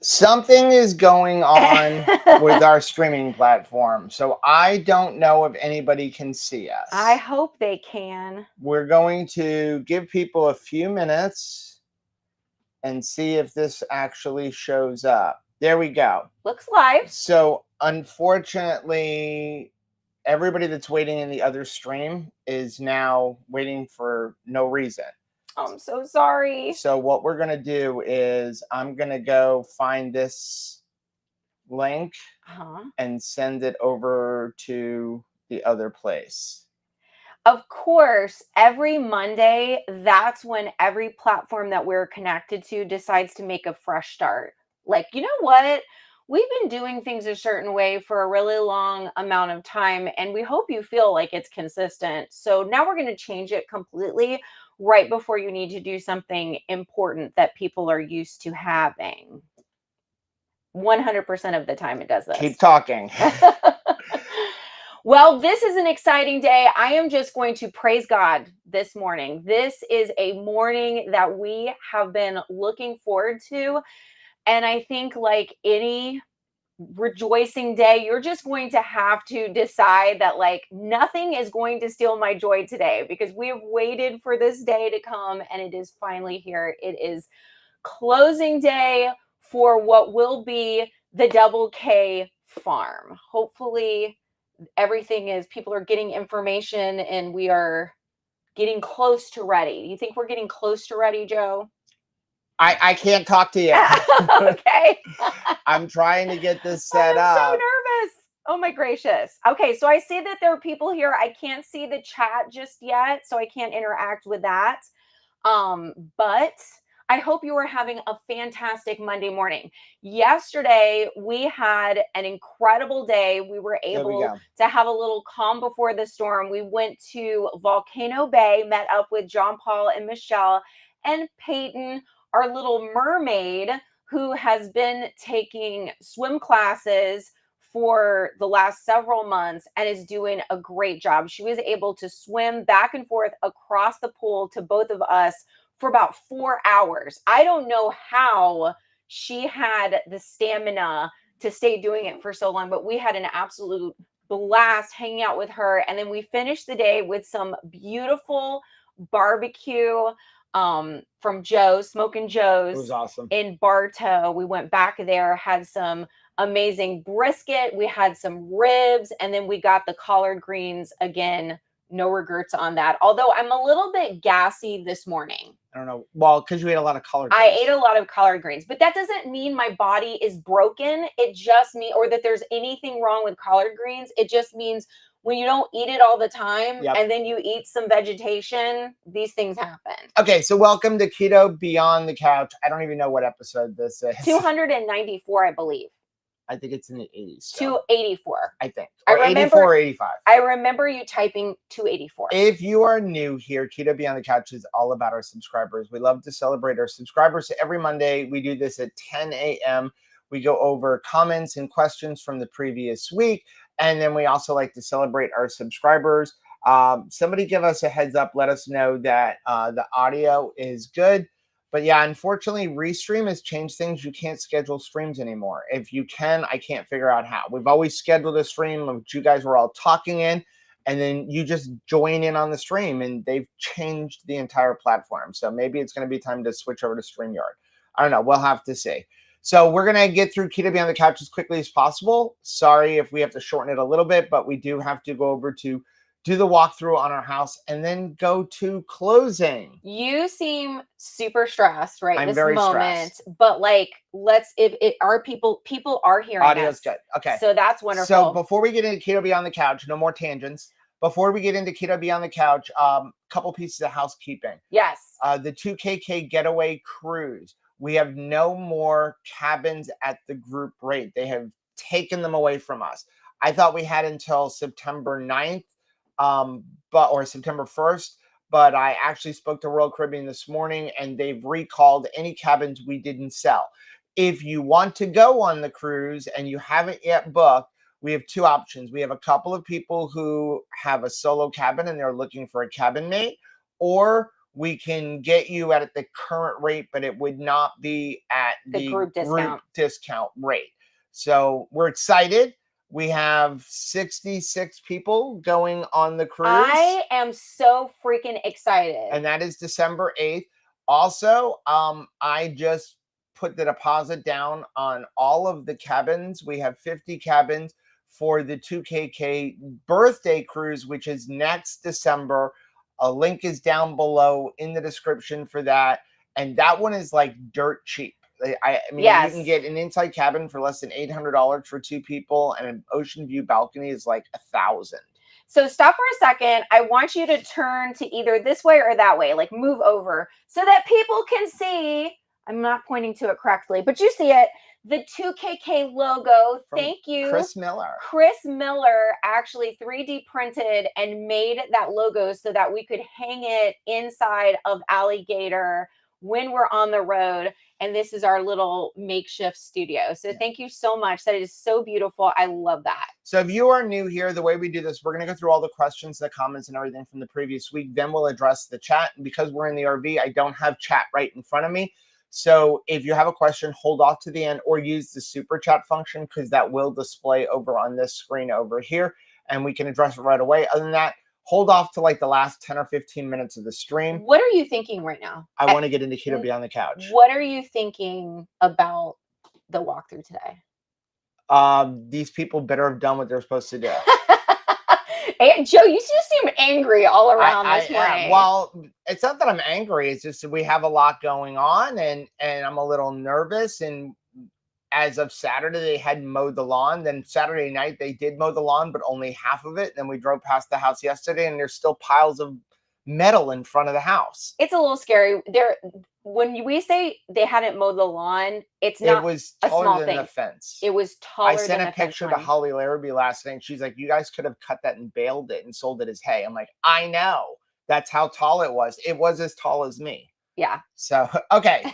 Something is going on with our streaming platform, so I don't know if anybody can see I us. hope they can. We're going to give people a few minutes and see if this actually shows up. There we go. Looks live. So, unfortunately, everybody that's waiting in the other stream is now waiting for no reason. I'm so sorry. So, what we're going to do is I'm going to go find this link and send it over to the other place. Of course, every Monday, that's when every platform that we're connected to decides to make a fresh start. Like, you know what? We've been doing things a certain way for a really long amount of time, and we hope you feel like it's consistent. So now we're going to change it completely right before you need to do something important that people are used to having. 100% of the time it does this. Keep talking. Well, this is an exciting day. I am just going to praise God this morning. This is a morning that we have been looking forward to. And I think, like any rejoicing day, you're just going to have to decide that, like, nothing is going to steal my joy today, because we have waited for this day to come and it is finally here. It is closing day for what will be the Double K farm. Hopefully, everything is, people are getting information and we are getting close to ready. You think we're getting close to ready, Joe? I can't talk to you. Okay. I'm trying to get this set up. I'm so nervous. Oh my gracious. Okay, so I see that there are people here. I can't see the chat just yet, so I can't interact with that. But I hope you are having a fantastic Monday morning. Yesterday, we had an incredible day. We were able to have a little calm before the storm. We went to Volcano Bay, met up with John Paul and Michelle and Peyton, our little mermaid, who has been taking swim classes for the last several months and is doing a great job. She was able to swim back and forth across the pool to both of us for about 4 hours. I don't know how she had the stamina to stay doing it for so long, but we had an absolute blast hanging out with her. And then we finished the day with some beautiful barbecue from Joe's, Smoking Joe's. It was awesome. In Bartow. We went back there, had some amazing brisket. We had some ribs, and then we got the collard greens again. No regrets on that. Although I'm a little bit gassy this morning. I don't know. Well, because you ate a lot of collard greens. I ate a lot of collard greens, but that doesn't mean my body is broken. It just means, or that there's anything wrong with collard greens. It just means when you don't eat it all the time and then you eat some vegetation, these things happen. Okay, so welcome to Keto Beyond the Couch. I don't even know what episode this is. 294, I believe. I think it's in the 80s. So. 284. I think. Or 84 or 85. I remember you typing 284. If you are new here, Keto Beyond the Couch is all about our subscribers. We love to celebrate our subscribers. So every Monday, we do this at 10 a.m. We go over comments and questions from the previous week. And then we also like to celebrate our subscribers. Somebody give us a heads up. Let us know that the audio is good. But yeah, unfortunately, Restream has changed things. You can't schedule streams anymore. If you can, I can't figure out how. We've always scheduled a stream of you guys were all talking in, and then you just join in on the stream, and they've changed the entire platform. So maybe it's going to be time to switch over to StreamYard. I don't know. We'll have to see. So we're going to get through Keto Beyond the Couch as quickly as possible. Sorry if we have to shorten it a little bit, but we do have to go over to do the walkthrough on our house and then go to closing. You seem super stressed I'm this very moment, stressed. but like, let's, if it are people are hearing Audio's us. good. Okay. So that's wonderful. So before we get into Keto Beyond the Couch, no more tangents. Before we get into Keto Beyond the Couch, couple pieces of housekeeping. Yes. The 2KK Getaway Cruise. We have no more cabins at the group rate. They have taken them away from us. I thought we had until September 9th. Or September 1st, but I actually spoke to Royal Caribbean this morning and they've recalled any cabins we didn't sell. If you want to go on the cruise and you haven't yet booked, we have two options. We have a couple of people who have a solo cabin and they're looking for a cabin mate, or we can get you at the current rate, but it would not be at The the group discount rate. So we're excited. We have 66 people going on the cruise. I am so freaking excited. And that is December 8th. Also, I just put the deposit down on all of the cabins. We have 50 cabins for the 2KK birthday cruise, which is next December. A link is down below in the description for that. And that one is like dirt cheap. I mean, Yes. you can get an inside cabin for less than $800 for 2 people, and an ocean view balcony is like $1,000. So stop for a second. I want you to turn to either this way or that way, like move over so that people can see. I'm not pointing to it correctly, but you see it. The 2KK logo. From Thank you. Chris Miller. Chris Miller actually 3D printed and made that logo so that we could hang it inside of Alligator when we're on the road. And this is our little makeshift studio. So thank you so much. That is so beautiful. I love that. So if you are new here, the way we do this, we're going to go through all the questions, the comments, and everything from the previous week. Then we'll address the chat. And because we're in the RV, I don't have chat right in front of me. So if you have a question, hold off to the end or use the super chat function, because that will display over on this screen over here, and we can address it right away. Other than that, hold off to like the last 10 or 15 minutes of the stream. What are you thinking right now? I want to get into Keto Beyond the Couch. What are you thinking about the walkthrough today? These people better have done what they're supposed to do. And Joe, you just seem angry all around this morning. Well, it's not that I'm angry. It's just that we have a lot going on, and I'm a little nervous. And as of Saturday, they hadn't mowed the lawn. Then Saturday night, they did mow the lawn, but only half of it. Then we drove past the house yesterday, and there's still piles of metal in front of the house. It's a little scary. When we say they hadn't mowed the lawn, it's not. It was a small taller than thing. the fence. It was taller. I sent than a picture to fence line. Holly Larrabee last night. And she's like, "You guys could have cut that and baled it and sold it as hay." I'm like, "I know. That's how tall it was. It was as tall as me." Yeah. So, okay,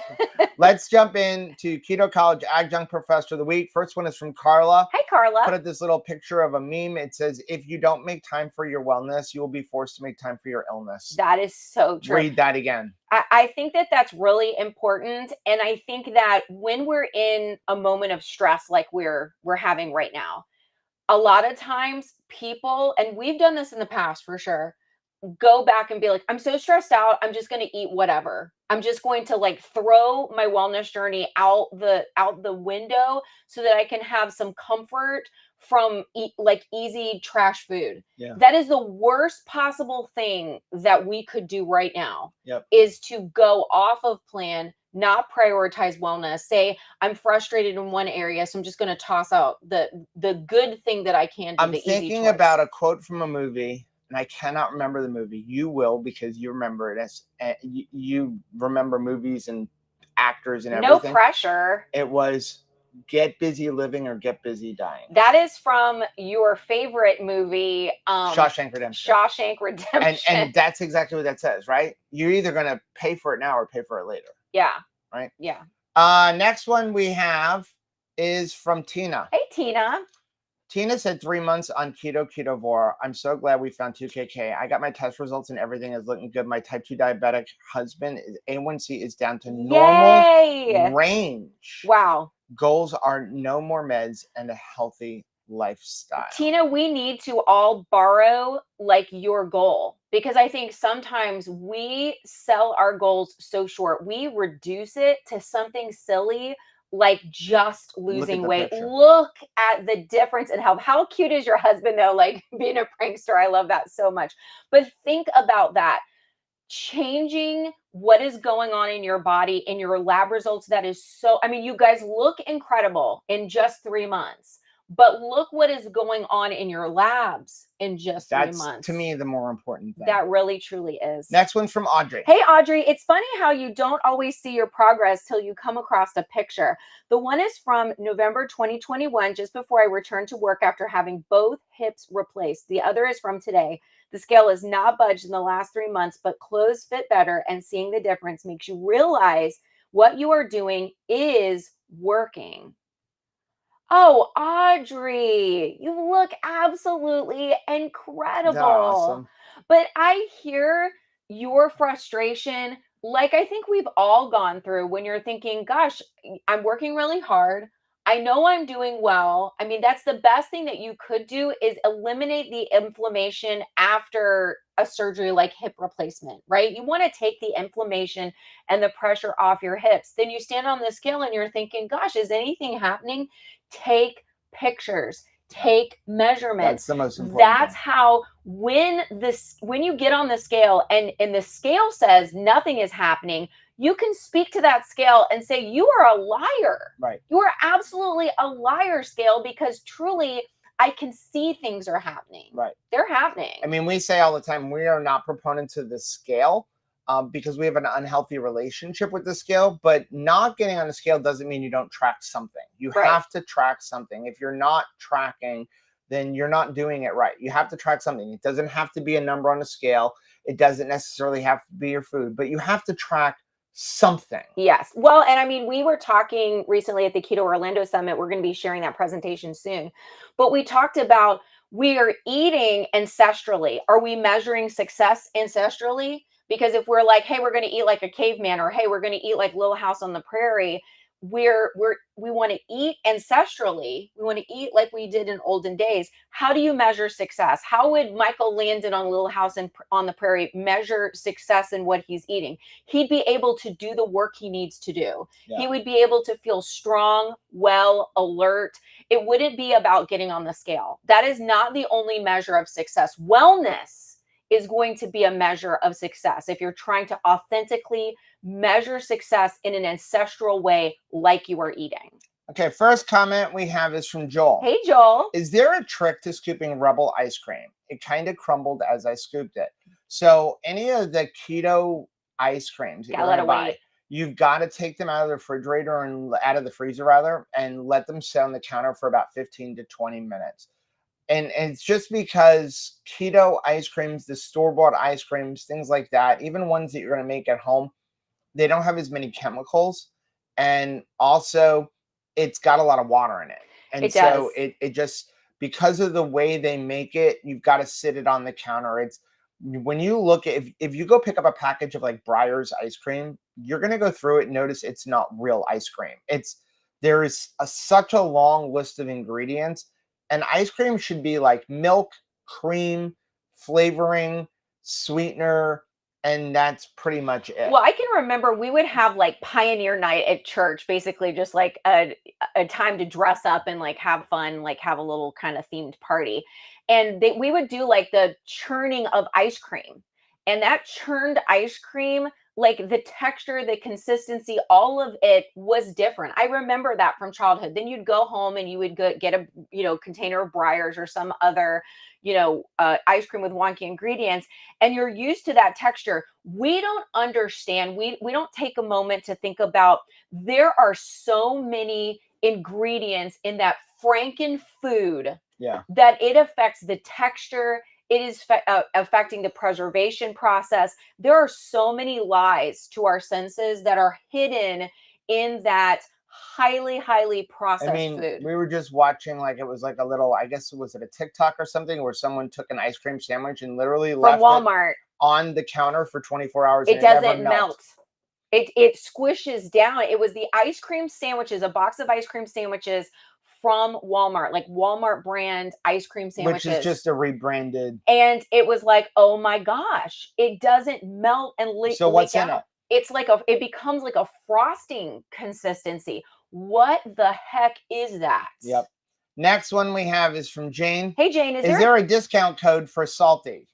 let's jump into Keto College Adjunct Professor of the Week. First one is from Carla. Hi, Carla. Put up this little picture of a meme. It says, "If you don't make time for your wellness, you will be forced to make time for your illness." That is so true. Read that again. I think that that's really important. And I think that when we're in a moment of stress like we're having right now, a lot of times people, and we've done this in the past for sure, go back and be like, I'm so stressed out, I'm just going to eat whatever. I'm just going to like throw my wellness journey out the window so that I can have some comfort from like easy trash food. Yeah. That is the worst possible thing that we could do right now. Yep. Is to go off of plan, not prioritize wellness, say I'm frustrated in one area, so I'm just going to toss out the good thing that I can do. I'm thinking about a quote from a movie, and I cannot remember the movie. You will, because you remember it. As you remember movies and actors and everything. No pressure. It was "Get busy living or get busy dying." That is from your favorite movie, Shawshank Redemption. Shawshank Redemption. And that's exactly what that says, right? You're either going to pay for it now or pay for it later. Yeah. Right? Yeah. Next one we have is from Tina. Hey, Tina. Tina said 3 months on ketovore. I'm so glad we found 2KK. I got my test results and everything is looking good. My type 2 diabetic husband, A1C is down to normal range. Wow. Goals are no more meds and a healthy lifestyle. Tina, we need to all borrow like your goal, because I think sometimes we sell our goals so short. We reduce it to something silly, like just losing weight. Picture. Look at the difference in health. How cute is your husband though? Like being a prankster. I love that so much. But think about that. Changing what is going on in your body, in your lab results. That is so, I mean, you guys look incredible in just 3 months, but look what is going on in your labs in just 3 months. That's to me the more important thing. That really truly is. Next one's from Audrey. Hey, Audrey, it's funny how you don't always see your progress till you come across a picture. The one is from November 2021, just before I returned to work after having both hips replaced. The other is from today. The scale is not budged in the last 3 months, but clothes fit better, and seeing the difference makes you realize what you are doing is working. Oh, Audrey, you look absolutely incredible. Awesome. But I hear your frustration, like I think we've all gone through, when you're thinking, gosh, I'm working really hard. I know I'm doing well. I mean, that's the best thing that you could do is eliminate the inflammation after a surgery like hip replacement, right? You want to take the inflammation and the pressure off your hips. Then you stand on the scale and you're thinking, gosh, is anything happening? Take pictures, take measurements. That's the most important That's thing. how, when you get on the scale and the scale says nothing is happening, you can speak to that scale and say, you are a liar. Right. You are absolutely a liar, scale, because truly I can see things are happening. Right. They're happening. I mean, we say all the time, we are not proponents of the scale because we have an unhealthy relationship with the scale, but not getting on the scale doesn't mean you don't track something. You have to track something. If you're not tracking, then you're not doing it right. You have to track something. It doesn't have to be a number on a scale. It doesn't necessarily have to be your food, but you have to track something. Yes. Well, and I mean, we were talking recently at the Keto Orlando Summit. We're going to be sharing that presentation soon. But we talked about, we are eating ancestrally. Are we measuring success ancestrally? Because if we're like, hey, we're going to eat like a caveman, or hey, we're going to eat like Little House on the Prairie, we want to eat ancestrally. We want to eat like we did in olden days. How do you measure success? How would Michael Landon on Little House on the Prairie measure success in what he's eating? He'd be able to do the work he needs to do. Yeah. He would be able to feel strong, well, alert. It wouldn't be about getting on the scale. That is not the only measure of success. Wellness is going to be a measure of success if you're trying to authentically measure success in an ancestral way, like you are eating. Okay, first comment we have is from Joel. Hey, Joel. Is there a trick to scooping Rebel ice cream? It kind of crumbled as I scooped it. So any of the keto ice creams that you're going to buy, you've got to take them out of the refrigerator and out of the freezer rather, and let them sit on the counter for about 15 to 20 minutes. And it's just because keto ice creams, the store-bought ice creams, things like that, even ones that you're going to make at home, they don't have as many chemicals. And also, it's got a lot of water in it. And it so does. it just, because of the way they make it, you've got to sit it on the counter. It's, when you look at, if you go pick up a package of like Breyer's ice cream, you're going to go through it and notice it's not real ice cream. There is such a long list of ingredients. And ice cream should be like milk, cream, flavoring, sweetener, and that's pretty much it. Well, I can remember we would have like Pioneer Night at church, basically just like a time to dress up and like have fun, like have a little kind of themed party. And we would do like the churning of ice cream. And that churned ice cream, like the texture, the consistency, all of it was different. I remember that from childhood. Then you'd go home and you would get a container of Breyers or some other ice cream with wonky ingredients, and you're used to that texture. We don't understand. We don't take a moment to think about, there are so many ingredients in that Franken food that it affects the texture. It is affecting the preservation process. There are so many lies to our senses that are hidden in that highly, highly processed food. We were just watching, like, it was like a little, I guess, was it a TikTok or something, where someone took an ice cream sandwich and literally left Walmart it on the counter for 24 hours. It doesn't melt. It squishes down. It was the ice cream sandwiches, a box of ice cream sandwiches from Walmart, like Walmart brand ice cream sandwiches. Which is just a rebranded. And it was like, oh my gosh, it doesn't melt and leak. So what's in it? It's like it becomes like a frosting consistency. What the heck is that? Yep. Next one we have is from Jane. Hey Jane, is there a discount code for Salty?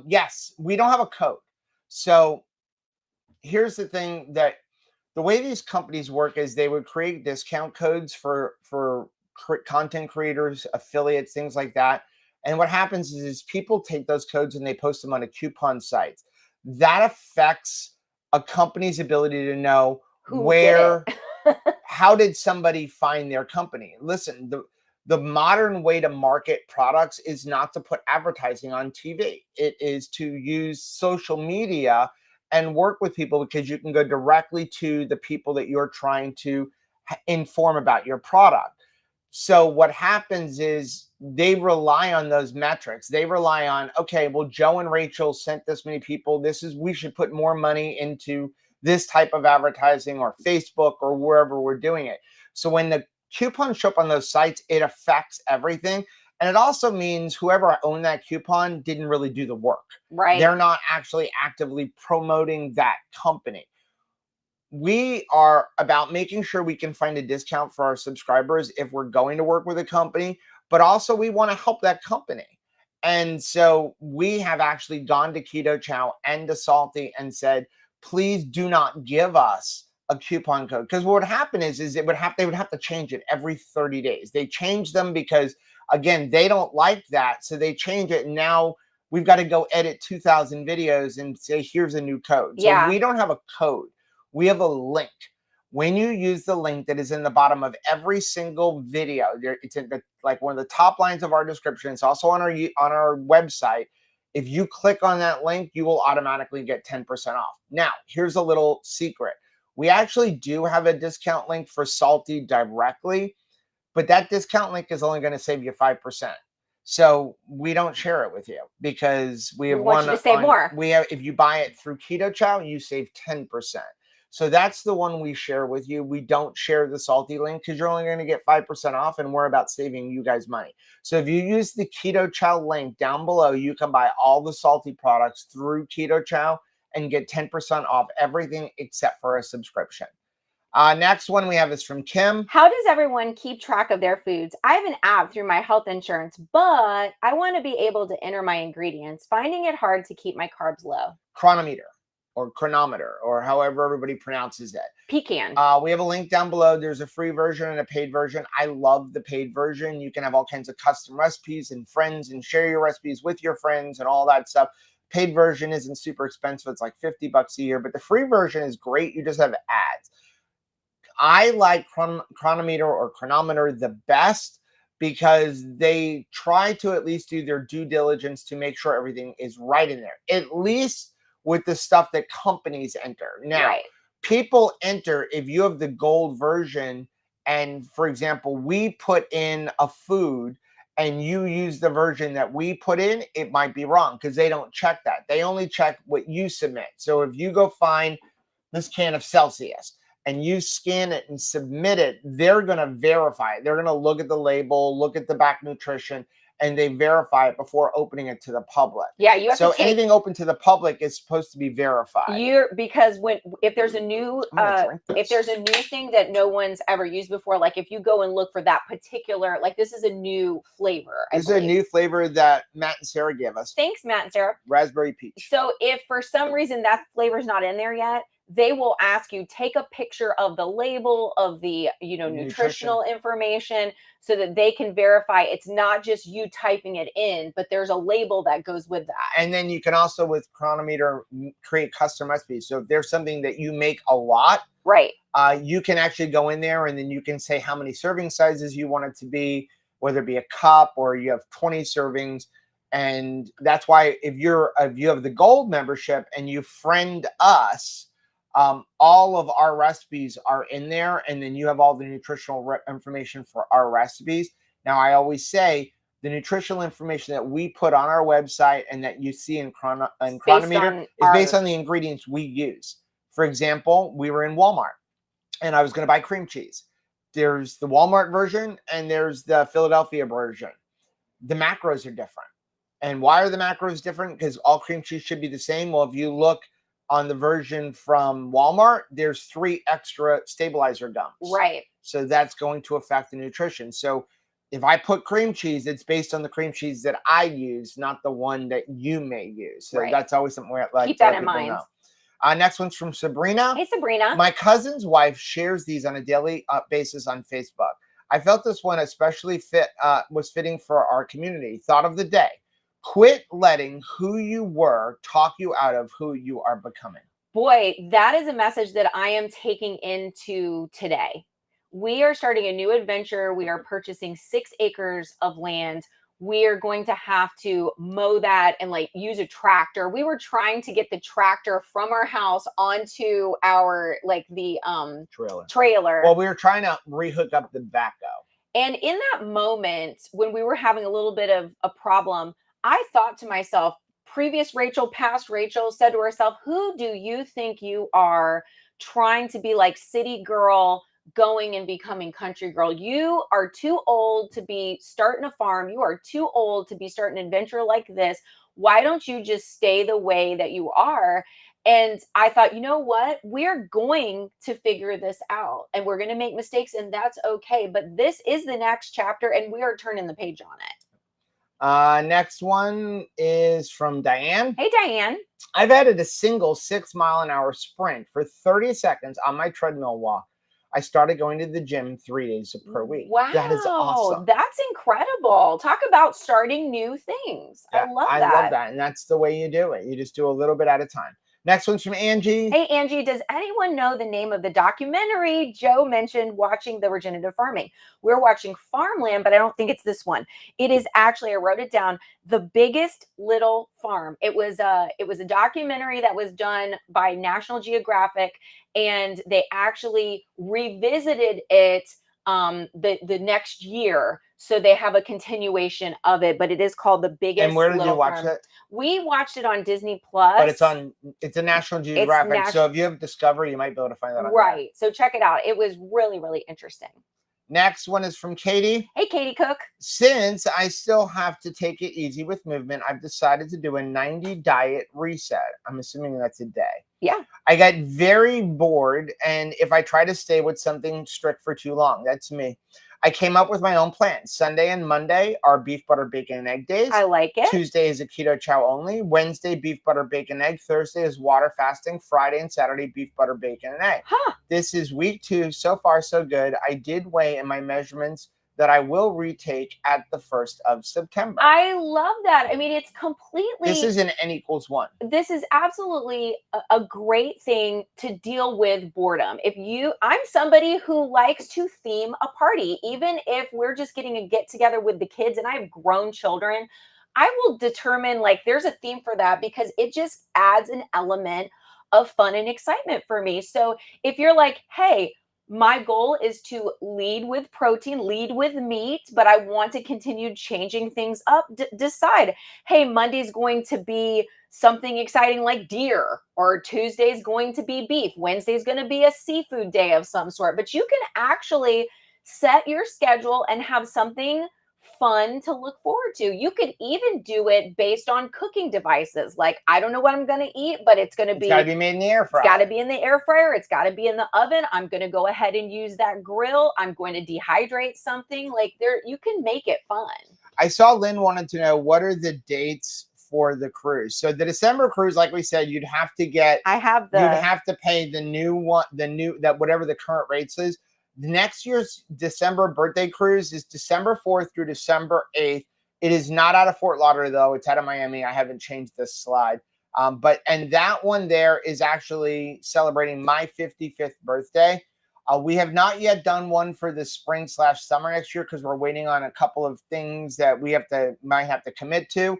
Yes, we don't have a code. So here's the thing, that the way these companies work is they would create discount codes for content creators, affiliates, things like that. And what happens is people take those codes and they post them on a coupon site. That affects a company's ability to know how did somebody find their company. Listen, the modern way to market products is not to put advertising on TV. It is to use social media and work with people, because you can go directly to the people that you're trying to inform about your product. So what happens is they rely on those metrics. They rely on, okay, well, Joe and Rachel sent this many people. We should put more money into this type of advertising or Facebook or wherever we're doing it. So when the coupons show up on those sites, it affects everything. And it also means whoever owned that coupon didn't really do the work. Right. They're not actually actively promoting that company. We are about making sure we can find a discount for our subscribers if we're going to work with a company, but also we want to help that company. And so we have actually gone to Keto Chow and to Salty and said, please do not give us a coupon code. Because what would happen is they would have to change it every 30 days. They change them because, again, they don't like that. So they change it. And now we've got to go edit 2,000 videos and say, here's a new code. So we don't have a code. We have a link. When you use the link that is in the bottom of every single video, it's in like one of the top lines of our description. It's also on our website. If you click on that link, you will automatically get 10% off. Now, here's a little secret. We actually do have a discount link for Salty directly, but that discount link is only going to save you 5%. So we don't share it with you because we want you to save more. If you buy it through Keto Chow, you save 10%. So that's the one we share with you. We don't share the Salty link because you're only going to get 5% off, and we're about saving you guys money. So if you use the Keto Chow link down below, you can buy all the Salty products through Keto Chow and get 10% off everything except for a subscription. Next one we have is from Kim. How does everyone keep track of their foods? I have an app through my health insurance, but I want to be able to enter my ingredients, finding it hard to keep my carbs low. Chronometer or chronometer or however everybody pronounces it. Pecan. We have a link down below. There's a free version and a paid version. I love the paid version. You can have all kinds of custom recipes and friends and share your recipes with your friends and all that stuff. Paid version isn't super expensive. It's like $50 a year, but the free version is great. You just have ads. I like Chronometer or Chronometer the best because they try to at least do their due diligence to make sure everything is right in there, at least with the stuff that companies enter. Now, people enter, if you have the gold version, and for example, we put in a food and you use the version that we put in, it might be wrong because they don't check that. They only check what you submit. So if you go find this can of Celsius and you scan it and submit it, they're going to verify it. They're going to look at the label, look at the back nutrition, and they verify it before opening it to the public. Yeah, you have so anything open to the public is supposed to be verified. Because if there's a new thing that no one's ever used before, like if you go and look for that particular, like this is a new flavor. This is a new flavor that Matt and Sarah gave us. Thanks, Matt and Sarah. Raspberry peach. So if for some reason that flavor's not in there yet, they will ask you, take a picture of the label of the, nutritional information so that they can verify it's not just you typing it in, but there's a label that goes with that. And then you can also, with Chronometer, create custom recipes. So if there's something that you make a lot, you can actually go in there and then you can say how many serving sizes you want it to be, whether it be a cup or you have 20 servings. And that's why if you have the gold membership and you friend us, all of our recipes are in there, and then you have all the nutritional information for our recipes. Now, I always say the nutritional information that we put on our website and that you see in Chronometer is based on the ingredients we use. For example, we were in Walmart, and I was going to buy cream cheese. There's the Walmart version, and there's the Philadelphia version. The macros are different. And why are the macros different? Because all cream cheese should be the same. Well, if you look on the version from Walmart, there's 3 extra stabilizer gums. Right. So that's going to affect the nutrition. So if I put cream cheese, it's based on the cream cheese that I use, not the one that you may use. So that's always something where like keep that in mind. Next one's from Sabrina. Hey, Sabrina. My cousin's wife shares these on a daily basis on Facebook. I felt this one especially was fitting for our community. Thought of the day. Quit letting who you were talk you out of who you are becoming. Boy, that is a message that I am taking into today. We are starting a new adventure. We are purchasing 6 acres of land. We are going to have to mow that and use a tractor. We were trying to get the tractor from our house onto our trailer. Well, we were trying to rehook up the backhoe. And in that moment, when we were having a little bit of a problem, I thought to myself, previous Rachel, past Rachel said to herself, who do you think you are trying to be like city girl, going and becoming country girl? You are too old to be starting a farm. You are too old to be starting an adventure like this. Why don't you just stay the way that you are? And I thought, you know what? We're going to figure this out and we're going to make mistakes, and that's okay. But this is the next chapter and we are turning the page on it. Next one is from Diane. Hey, Diane. I've added a single 6-mile-an-hour sprint for 30 seconds on my treadmill walk. I started going to the gym 3 days per week. Wow. That is awesome. That's incredible. Talk about starting new things. Yeah, I love that. And that's the way you do it. You just do a little bit at a time. Next one's from Angie. Hey, Angie, does anyone know the name of the documentary Joe mentioned watching the regenerative farming? We're watching Farmland, but I don't think it's this one. It is actually, I wrote it down, The Biggest Little Farm. It was a documentary that was done by National Geographic, and they actually revisited it the next year. So they have a continuation of it, but it is called The Biggest And where did Little you watch Farm. it? We watched it on Disney Plus. But it's a National Geographic. So if you have Discovery, you might be able to find that on right. So check it out. It was really, really interesting. Next one is from Katie. Hey, Katie Cook. Since I still have to take it easy with movement, I've decided to do a 90 diet reset. I'm assuming that's a day. Yeah. I got very bored, and if I try to stay with something strict for too long, that's me. I came up with my own plan. Sunday and Monday are beef, butter, bacon, and egg days. I like it. Tuesday is a keto chow only. Wednesday, beef, butter, bacon, egg. Thursday is water fasting. Friday and Saturday, beef, butter, bacon, and egg. Huh. This is week 2. So far, so good. I did weigh in my measurements that I will retake at the 1st of September. I love that. I mean, it's completely... This is an N=1. This is absolutely a great thing to deal with boredom. I'm somebody who likes to theme a party, even if we're just getting a get together with the kids and I have grown children, I will determine like there's a theme for that because it just adds an element of fun and excitement for me. So if you're like, hey, my goal is to lead with protein, lead with meat, but I want to continue changing things up. Decide, hey, Monday's going to be something exciting like deer, or Tuesday's going to be beef. Wednesday's going to be a seafood day of some sort. But you can actually set your schedule and have something fun to look forward to. You could even do it based on cooking devices. Like, I don't know what I'm going to eat, but it's got to be made in the air fryer. It's got to be in the air fryer. It's got to be in the oven. I'm going to go ahead and use that grill. I'm going to dehydrate something. Like, you can make it fun. I saw Lynn wanted to know, what are the dates for the cruise? So the December cruise, like we said, you'd have to pay the new one, whatever the current rates is. Next year's December birthday cruise is December 4th through December 8th. It is not out of Fort Lauderdale, though. It's out of Miami. I haven't changed this slide. And that one there is actually celebrating my 55th birthday. We have not yet done one for the spring/summer next year because we're waiting on a couple of things that we might have to commit to.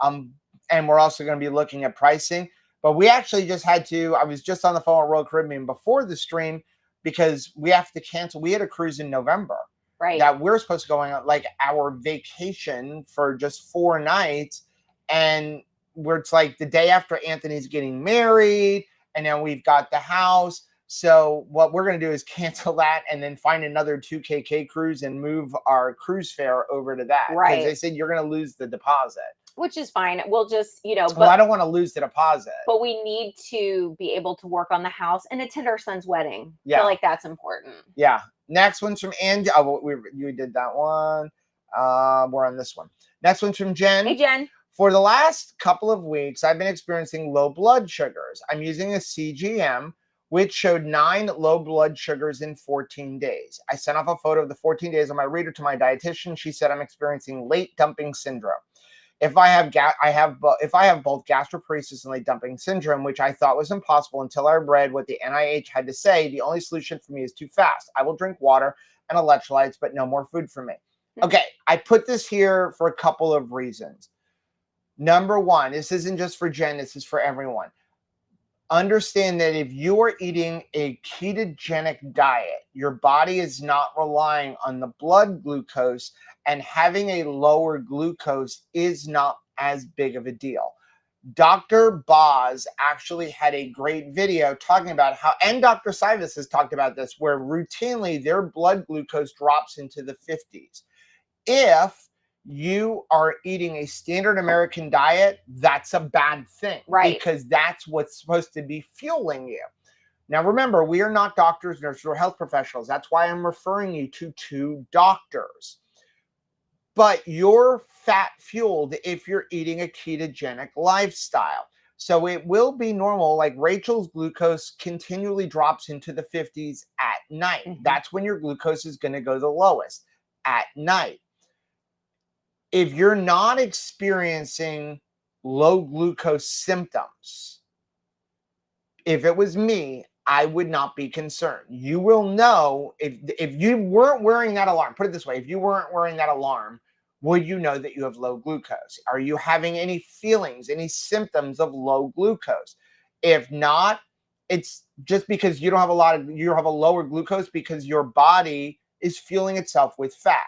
And we're also going to be looking at pricing. But we actually just had to, I was just on the phone with Royal Caribbean before the stream, because we have to cancel. We had a cruise in November, right? That we're supposed to go on like our vacation for just 4 nights, and it's like the day after Anthony's getting married, and then we've got the house. So what we're going to do is cancel that and then find another 2KK cruise and move our cruise fare over to that. Right. Because they said you're going to lose the deposit. Which is fine. We'll just, Well, I don't want to lose the deposit. But we need to be able to work on the house and attend our son's wedding. Yeah. I feel like that's important. Yeah. Next one's from Andy. Oh, you did that one. We're on this one. Next one's from Jen. Hey, Jen. For the last couple of weeks, I've been experiencing low blood sugars. I'm using a CGM, which showed 9 low blood sugars in 14 days. I sent off a photo of the 14 days on my reader to my dietitian. She said I'm experiencing late dumping syndrome. If I have both gastroparesis and late dumping syndrome, which I thought was impossible until I read what the NIH had to say, the only solution for me is to fast. I will drink water and electrolytes, but no more food for me. Okay, I put this here for a couple of reasons. Number one, this isn't just for Jen, this is for everyone. understand that if you are eating a ketogenic diet, your body is not relying on the blood glucose, and having a lower glucose is not as big of a deal. Dr. Boz actually had a great video talking about how, and Dr. Sivas has talked about this, where routinely their blood glucose drops into the 50s. If you are eating a standard American diet, that's a bad thing, right? Because that's what's supposed to be fueling you. Now, remember, we are not doctors, nurses, or health professionals. That's why I'm referring you to two doctors. But you're fat fueled if you're eating a ketogenic lifestyle. So it will be normal. Like Rachel's glucose continually drops into the 50s at night. Mhm. That's when your glucose is going to go the lowest, at night. If you're not experiencing low glucose symptoms, if it was me, I would not be concerned. You will know if you weren't wearing that alarm. Put it this way, if you weren't wearing that alarm, would you know that you have low glucose? Are you having any feelings, any symptoms of low glucose? If not, it's just because you have a lower glucose because your body is fueling itself with fat.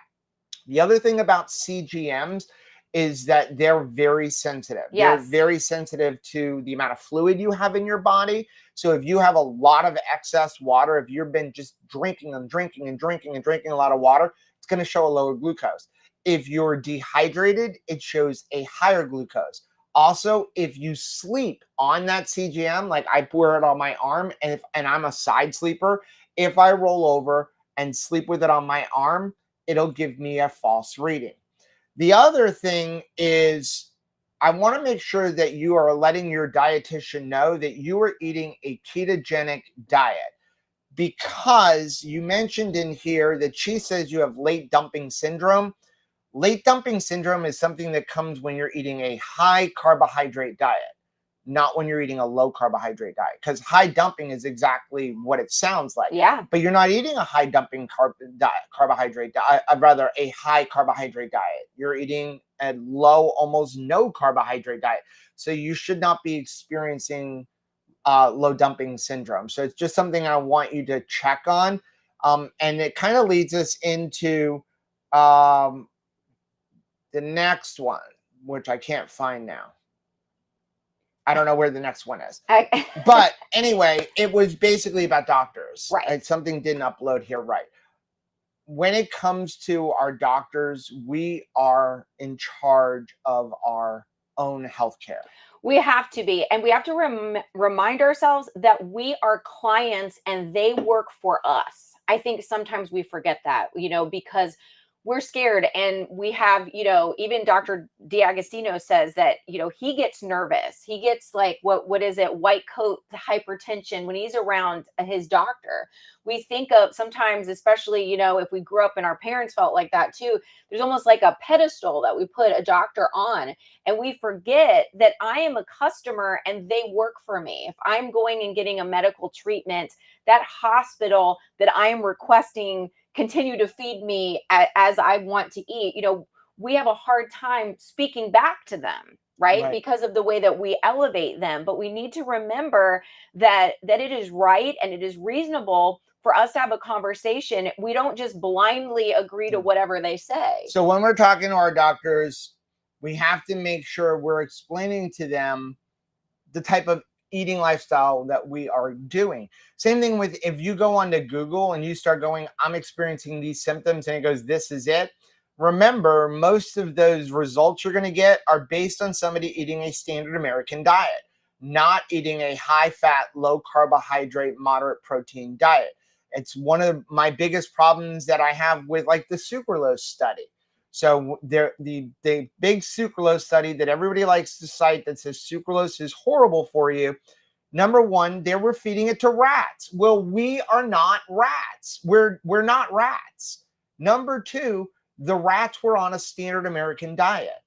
The other thing about CGMs is that they're very sensitive. They're Yes. very sensitive to the amount of fluid you have in your body. So if you have a lot of excess water, if you've been just drinking a lot of water, it's going to show a lower glucose. If you're dehydrated, it shows a higher glucose. Also, if you sleep on that CGM, like I wear it on my arm, and I'm a side sleeper, if I roll over and sleep with it on my arm, it'll give me a false reading. The other thing is, I want to make sure that you are letting your dietitian know that you are eating a ketogenic diet, because you mentioned in here that she says you have late dumping syndrome. Late dumping syndrome is something that comes when you're eating a high carbohydrate diet, not when you're eating a low carbohydrate diet, because high dumping is exactly what it sounds like. Yeah. But you're not eating a high dumping carbohydrate diet, rather a high carbohydrate diet. You're eating a low, almost no carbohydrate diet. So you should not be experiencing low dumping syndrome. So it's just something I want you to check on. And it kind of leads us into the next one, which I can't find now. I don't know where the next one is. But anyway, it was basically about doctors. Right. Something didn't upload here right. When it comes to our doctors, we are in charge of our own healthcare. We have to be, and we have to remind ourselves that we are clients and they work for us. I think sometimes we forget that, because we're scared, and we have, even Dr. D'Agostino says that, he gets nervous. He gets like, what is it? White coat hypertension when he's around his doctor. We think of sometimes, especially, if we grew up and our parents felt like that too, there's almost like a pedestal that we put a doctor on. And we forget that I am a customer and they work for me. If I'm going and getting a medical treatment, that hospital that I am requesting continue to feed me as I want to eat, we have a hard time speaking back to them, right? Because of the way that we elevate them. But we need to remember that it is right and it is reasonable for us to have a conversation. We don't just blindly agree to whatever they say. So when we're talking to our doctors, we have to make sure we're explaining to them the type of eating lifestyle that we are doing. Same thing with if you go onto Google and you start going, I'm experiencing these symptoms, and it goes, this is it. Remember, most of those results you're going to get are based on somebody eating a standard American diet, not eating a high fat, low carbohydrate, moderate protein diet. It's one of my biggest problems that I have with like the sucralose study. So the big sucralose study that everybody likes to cite that says sucralose is horrible for you. Number one, they were feeding it to rats. Well, we are not rats. We're not rats. Number two, the rats were on a standard American diet.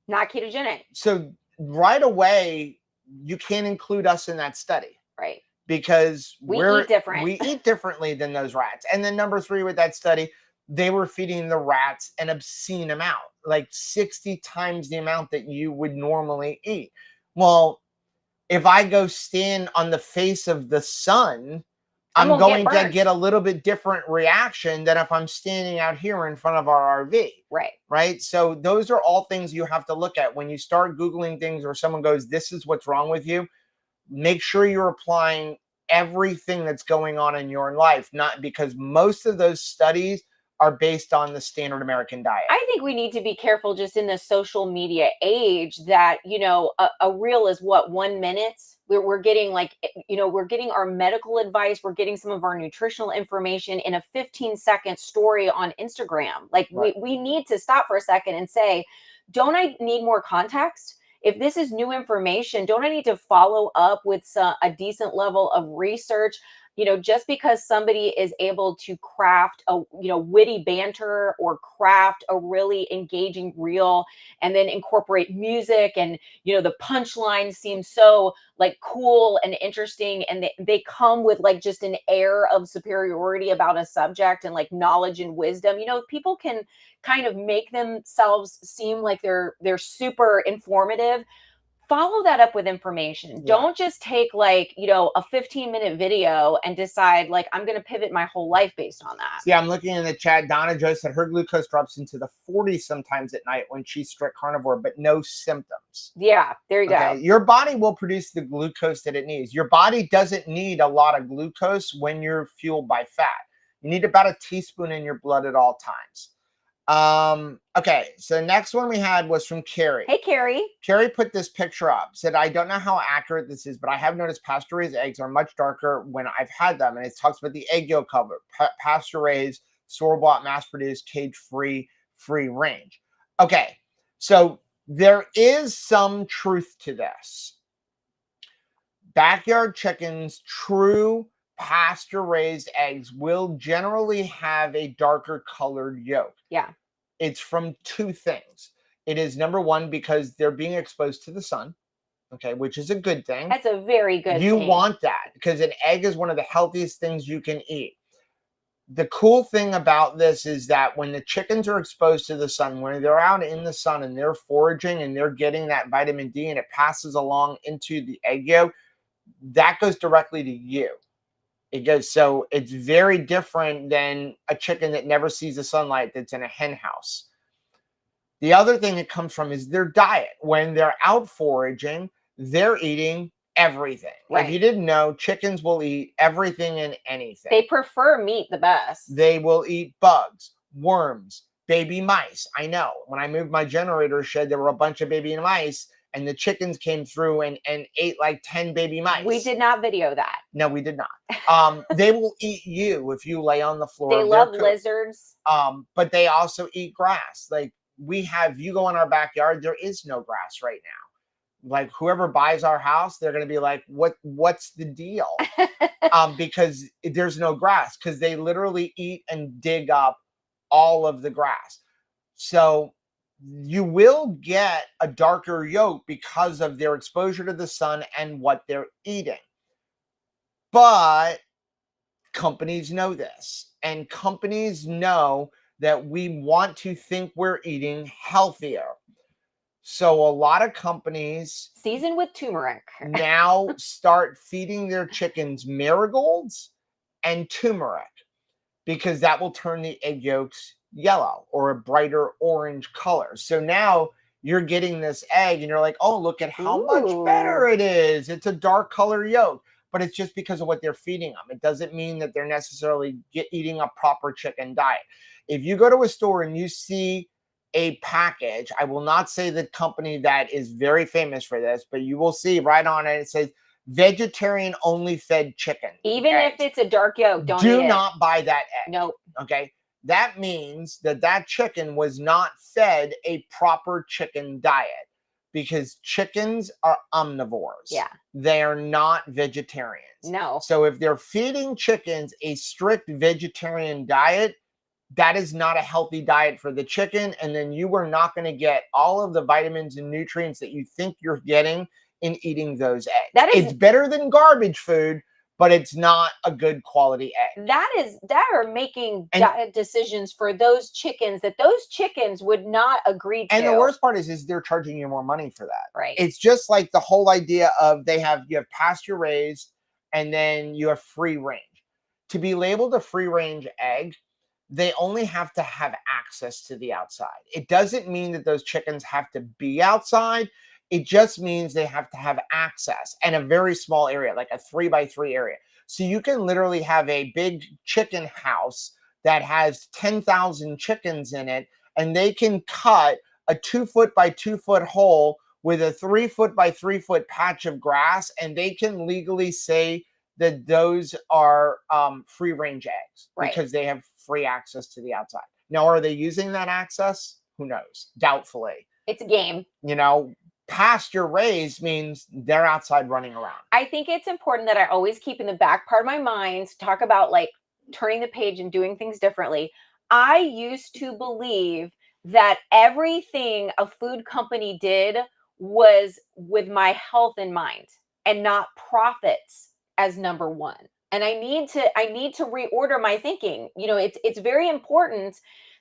Not ketogenic. So right away, you can't include us in that study. Right. Because we eat different. We eat differently than those rats. And then number three, with that study, they were feeding the rats an obscene amount, like 60 times the amount that you would normally eat. Well, if I go stand on the face of the sun, I'm won't going to burnt. get a little bit different reaction than if I'm standing out here in front of our RV. Right. Right. So those are all things you have to look at when you start Googling things, or someone goes, this is what's wrong with you. Make sure you're applying everything that's going on in your life, not because most of those studies are based on the standard American diet. I think we need to be careful just in the social media age that, you know, a reel is what, 1 minute? We're getting like, you know, we're getting our medical advice. We're getting some of our nutritional information in a 15-second story on Instagram. Like Right. we need to stop for a second and say, don't I need more context? If this is new information, don't I need to follow up with a decent level of research? You know, just because somebody is able to craft a, you know, witty banter or craft a really engaging reel and then incorporate music, and, you know, the punchline seems so like cool and interesting, and they come with like just an air of superiority about a subject and like knowledge and wisdom. You know, people can kind of make themselves seem like they're super informative. Follow that up with information. Yeah. Don't just take like, you know, a 15-minute video and decide like I'm going to pivot my whole life based on that. Yeah, I'm looking in the chat. Donna Joe said her glucose drops into the 40s sometimes at night when she's strict carnivore, but no symptoms. Yeah, there you Okay, go. your body will produce the glucose that it needs. Your body doesn't need a lot of glucose when you're fueled by fat. You need about a teaspoon in your blood at all times. Okay, so the next one we had was from Carrie. Hey, Carrie. Carrie put this picture up, said, I don't know how accurate this is, but I have noticed pasture-raised eggs are much darker when I've had them. And it talks about the egg yolk cover, pasture-raised, store-bought, mass-produced, cage-free, free range. Okay, so there is some truth to this. Backyard chickens, true pasture-raised eggs will generally have a darker colored yolk. Yeah. It's from two things. It is, number one, because they're being exposed to the sun, okay, which is a good thing. That's a very good thing. You want that because an egg is one of the healthiest things you can eat. The cool thing about this is that when the chickens are exposed to the sun, when they're out in the sun and they're foraging and they're getting that vitamin D and it passes along into the egg yolk, that goes directly to you. It goes, so it's very different than a chicken that never sees the sunlight that's in a hen house. The other thing it comes from is their diet. When they're out foraging, they're eating everything. Right. If you didn't know, chickens will eat everything and anything. They prefer meat the best. They will eat bugs, worms, baby mice. I know. When I moved my generator shed, there were a bunch of baby mice, and the chickens came through and ate like 10 baby mice. We did not video that. No, we did not. They will eat you if you lay on the floor. They love lizards. But they also eat grass. Like you go in our backyard, there is no grass right now. Like whoever buys our house, they're going to be like, what's the deal? Because there's no grass, because they literally eat and dig up all of the grass. So you will get a darker yolk because of their exposure to the sun and what they're eating. But companies know this, and companies know that we want to think we're eating healthier. So a lot of companies seasoned with turmeric now start feeding their chickens marigolds and turmeric, because that will turn the egg yolks yellow or a brighter orange color. So now you're getting this egg and you're like, oh, look at how much better it is. It's a dark color yolk, but it's just because of what they're feeding them. It doesn't mean that they're necessarily eating a proper chicken diet. If you go to a store and you see a package, I will not say the company that is very famous for this, but you will see right on it, it says vegetarian only fed chicken. Even if it's a dark yolk, do not buy that egg. Nope. Okay. That means that chicken was not fed a proper chicken diet, because chickens are omnivores. Yeah. They are not vegetarians. No. So if they're feeding chickens a strict vegetarian diet, that is not a healthy diet for the chicken. And then you are not going to get all of the vitamins and nutrients that you think you're getting in eating those eggs. It's better than garbage food, but it's not a good quality egg. That are making And- diet decisions for those chickens that those chickens would not agree to. And the worst part is they're charging you more money for that. Right. It's just like the whole idea of you have pasture raised and then you have free range. To be labeled a free range egg, they only have to have access to the outside. It doesn't mean that those chickens have to be outside. It just means they have to have access and a very small area, like a 3x3 area. So you can literally have a big chicken house that has 10,000 chickens in it, and they can cut a 2 foot by 2 foot hole with a 3 foot by 3 foot patch of grass, and they can legally say that those are free range eggs, right, because they have free access to the outside. Now, are they using that access? Who knows? Doubtfully. It's a game. Pasture raised means they're outside running around. I think it's important that I always keep in the back part of my mind to talk about like turning the page and doing things differently. I used to believe that everything a food company did was with my health in mind and not profits as number one. And I need to reorder my thinking. It's very important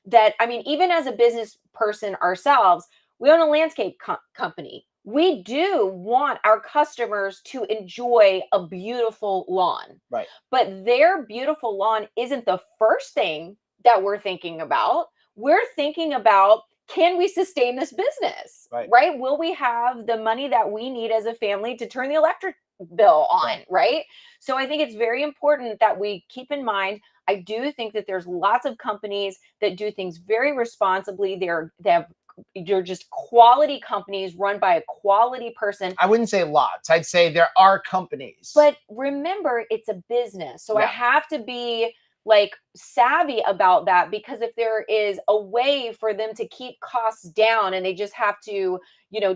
that, even as a business person ourselves, we own a landscape company. We do want our customers to enjoy a beautiful lawn. Right. But their beautiful lawn isn't the first thing that we're thinking about. We're thinking about, can we sustain this business? Right? Will we have the money that we need as a family to turn the electric bill on? Right? So I think it's very important that we keep in mind, I do think that there's lots of companies that do things very responsibly. They're just quality companies run by a quality person. I wouldn't say lots. I'd say there are companies. But remember, it's a business. So I have to be like savvy about that, because if there is a way for them to keep costs down and they just have to,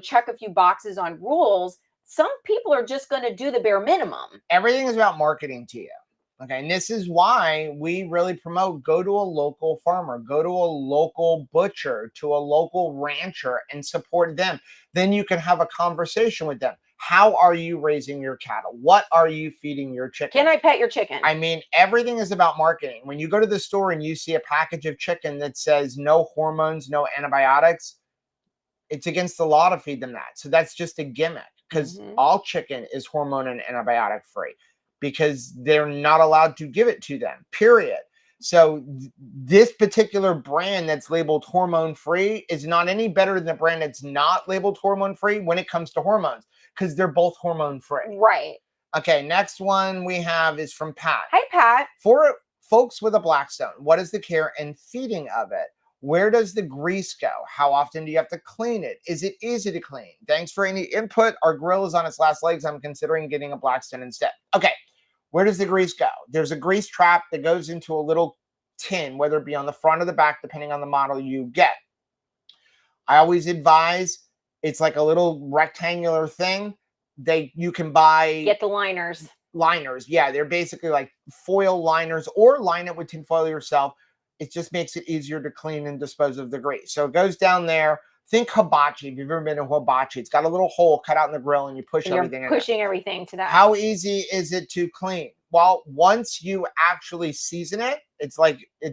check a few boxes on rules, some people are just going to do the bare minimum. Everything is about marketing to you. Okay, and this is why we really promote, go to a local farmer, go to a local butcher, to a local rancher, and support them. Then you can have a conversation with them. How are you raising your cattle? What are you feeding your chicken? Can I pet your chicken? Everything is about marketing. When you go to the store and you see a package of chicken that says no hormones, no antibiotics, it's against the law to feed them that. So that's just a gimmick, because all chicken is hormone and antibiotic free, because they're not allowed to give it to them, period. So this particular brand that's labeled hormone free is not any better than the brand that's not labeled hormone free when it comes to hormones, because they're both hormone free. Right. Okay, next one we have is from Pat. Hi, Pat. For folks with a Blackstone, what is the care and feeding of it? Where does the grease go? How often do you have to clean it? Is it easy to clean? Thanks for any input. Our grill is on its last legs. I'm considering getting a Blackstone instead. Okay. Where does the grease go? There's a grease trap that goes into a little tin, whether it be on the front or the back, depending on the model you get. I always advise, it's like a little rectangular thing. You can buy. Get the liners. Liners. Yeah, they're basically like foil liners, or line it with tin foil yourself. It just makes it easier to clean and dispose of the grease. So it goes down there. Think hibachi. If you've ever been to hibachi, it's got a little hole cut out in the grill and you push everything in. Pushing everything to that. How easy is it to clean? Well, once you actually season it, it's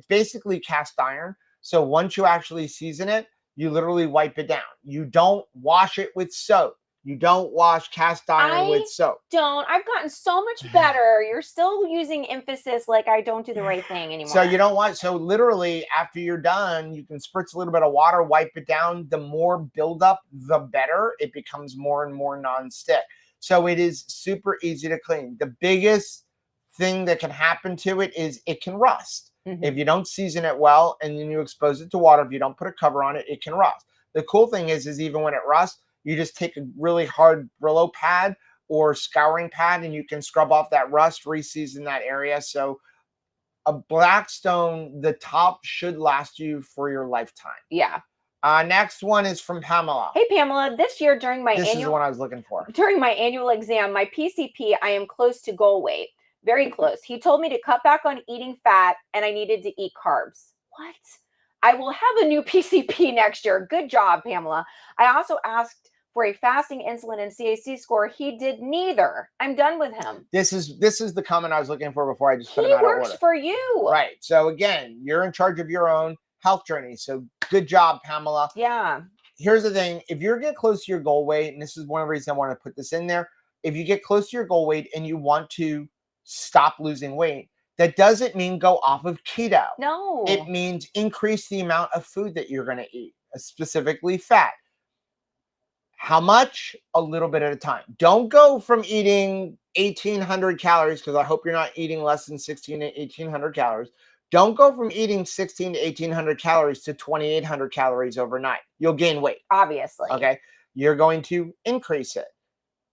basically cast iron. So once you actually season it, you literally wipe it down. You don't wash it with soap. You don't wash cast iron with soap. I've gotten so much better. You're still using emphasis like I don't do the right thing anymore. So you don't want, so literally after you're done, you can spritz a little bit of water, wipe it down. The more buildup, the better. It becomes more and more nonstick. So it is super easy to clean. The biggest thing that can happen to it is it can rust. If you don't season it well and then you expose it to water, if you don't put a cover on it, it can rust. The cool thing is even when it rusts, you just take a really hard Brillo pad or scouring pad and you can scrub off that rust, re-season that area. So a Blackstone, the top should last you for your lifetime. Yeah. Next one is from Pamela. Hey, Pamela. This year during my This is the one I was looking for. During my annual exam, my PCP, I am close to goal weight. Very close. He told me to cut back on eating fat and I needed to eat carbs. What? I will have a new PCP next year. Good job, Pamela. I also asked for a fasting insulin and CAC score. He did neither. I'm done with him. This is the comment I was looking for before I just put He him out of works order. for you. Right. So again, you're in charge of your own health journey. So good job, Pamela. Yeah. Here's the thing. If you get close to your goal weight, and this is one of the reasons I want to put this in there, if you get close to your goal weight and you want to stop losing weight, that doesn't mean go off of keto. No. It means increase the amount of food that you're going to eat, specifically fat. How much? A little bit at a time. Don't go from eating 1,800 calories, because I hope you're not eating less than 1,600 to 1,800 calories. Don't go from eating 1,600 to 1,800 calories to 2,800 calories overnight. You'll gain weight. Obviously. Okay. You're going to increase it.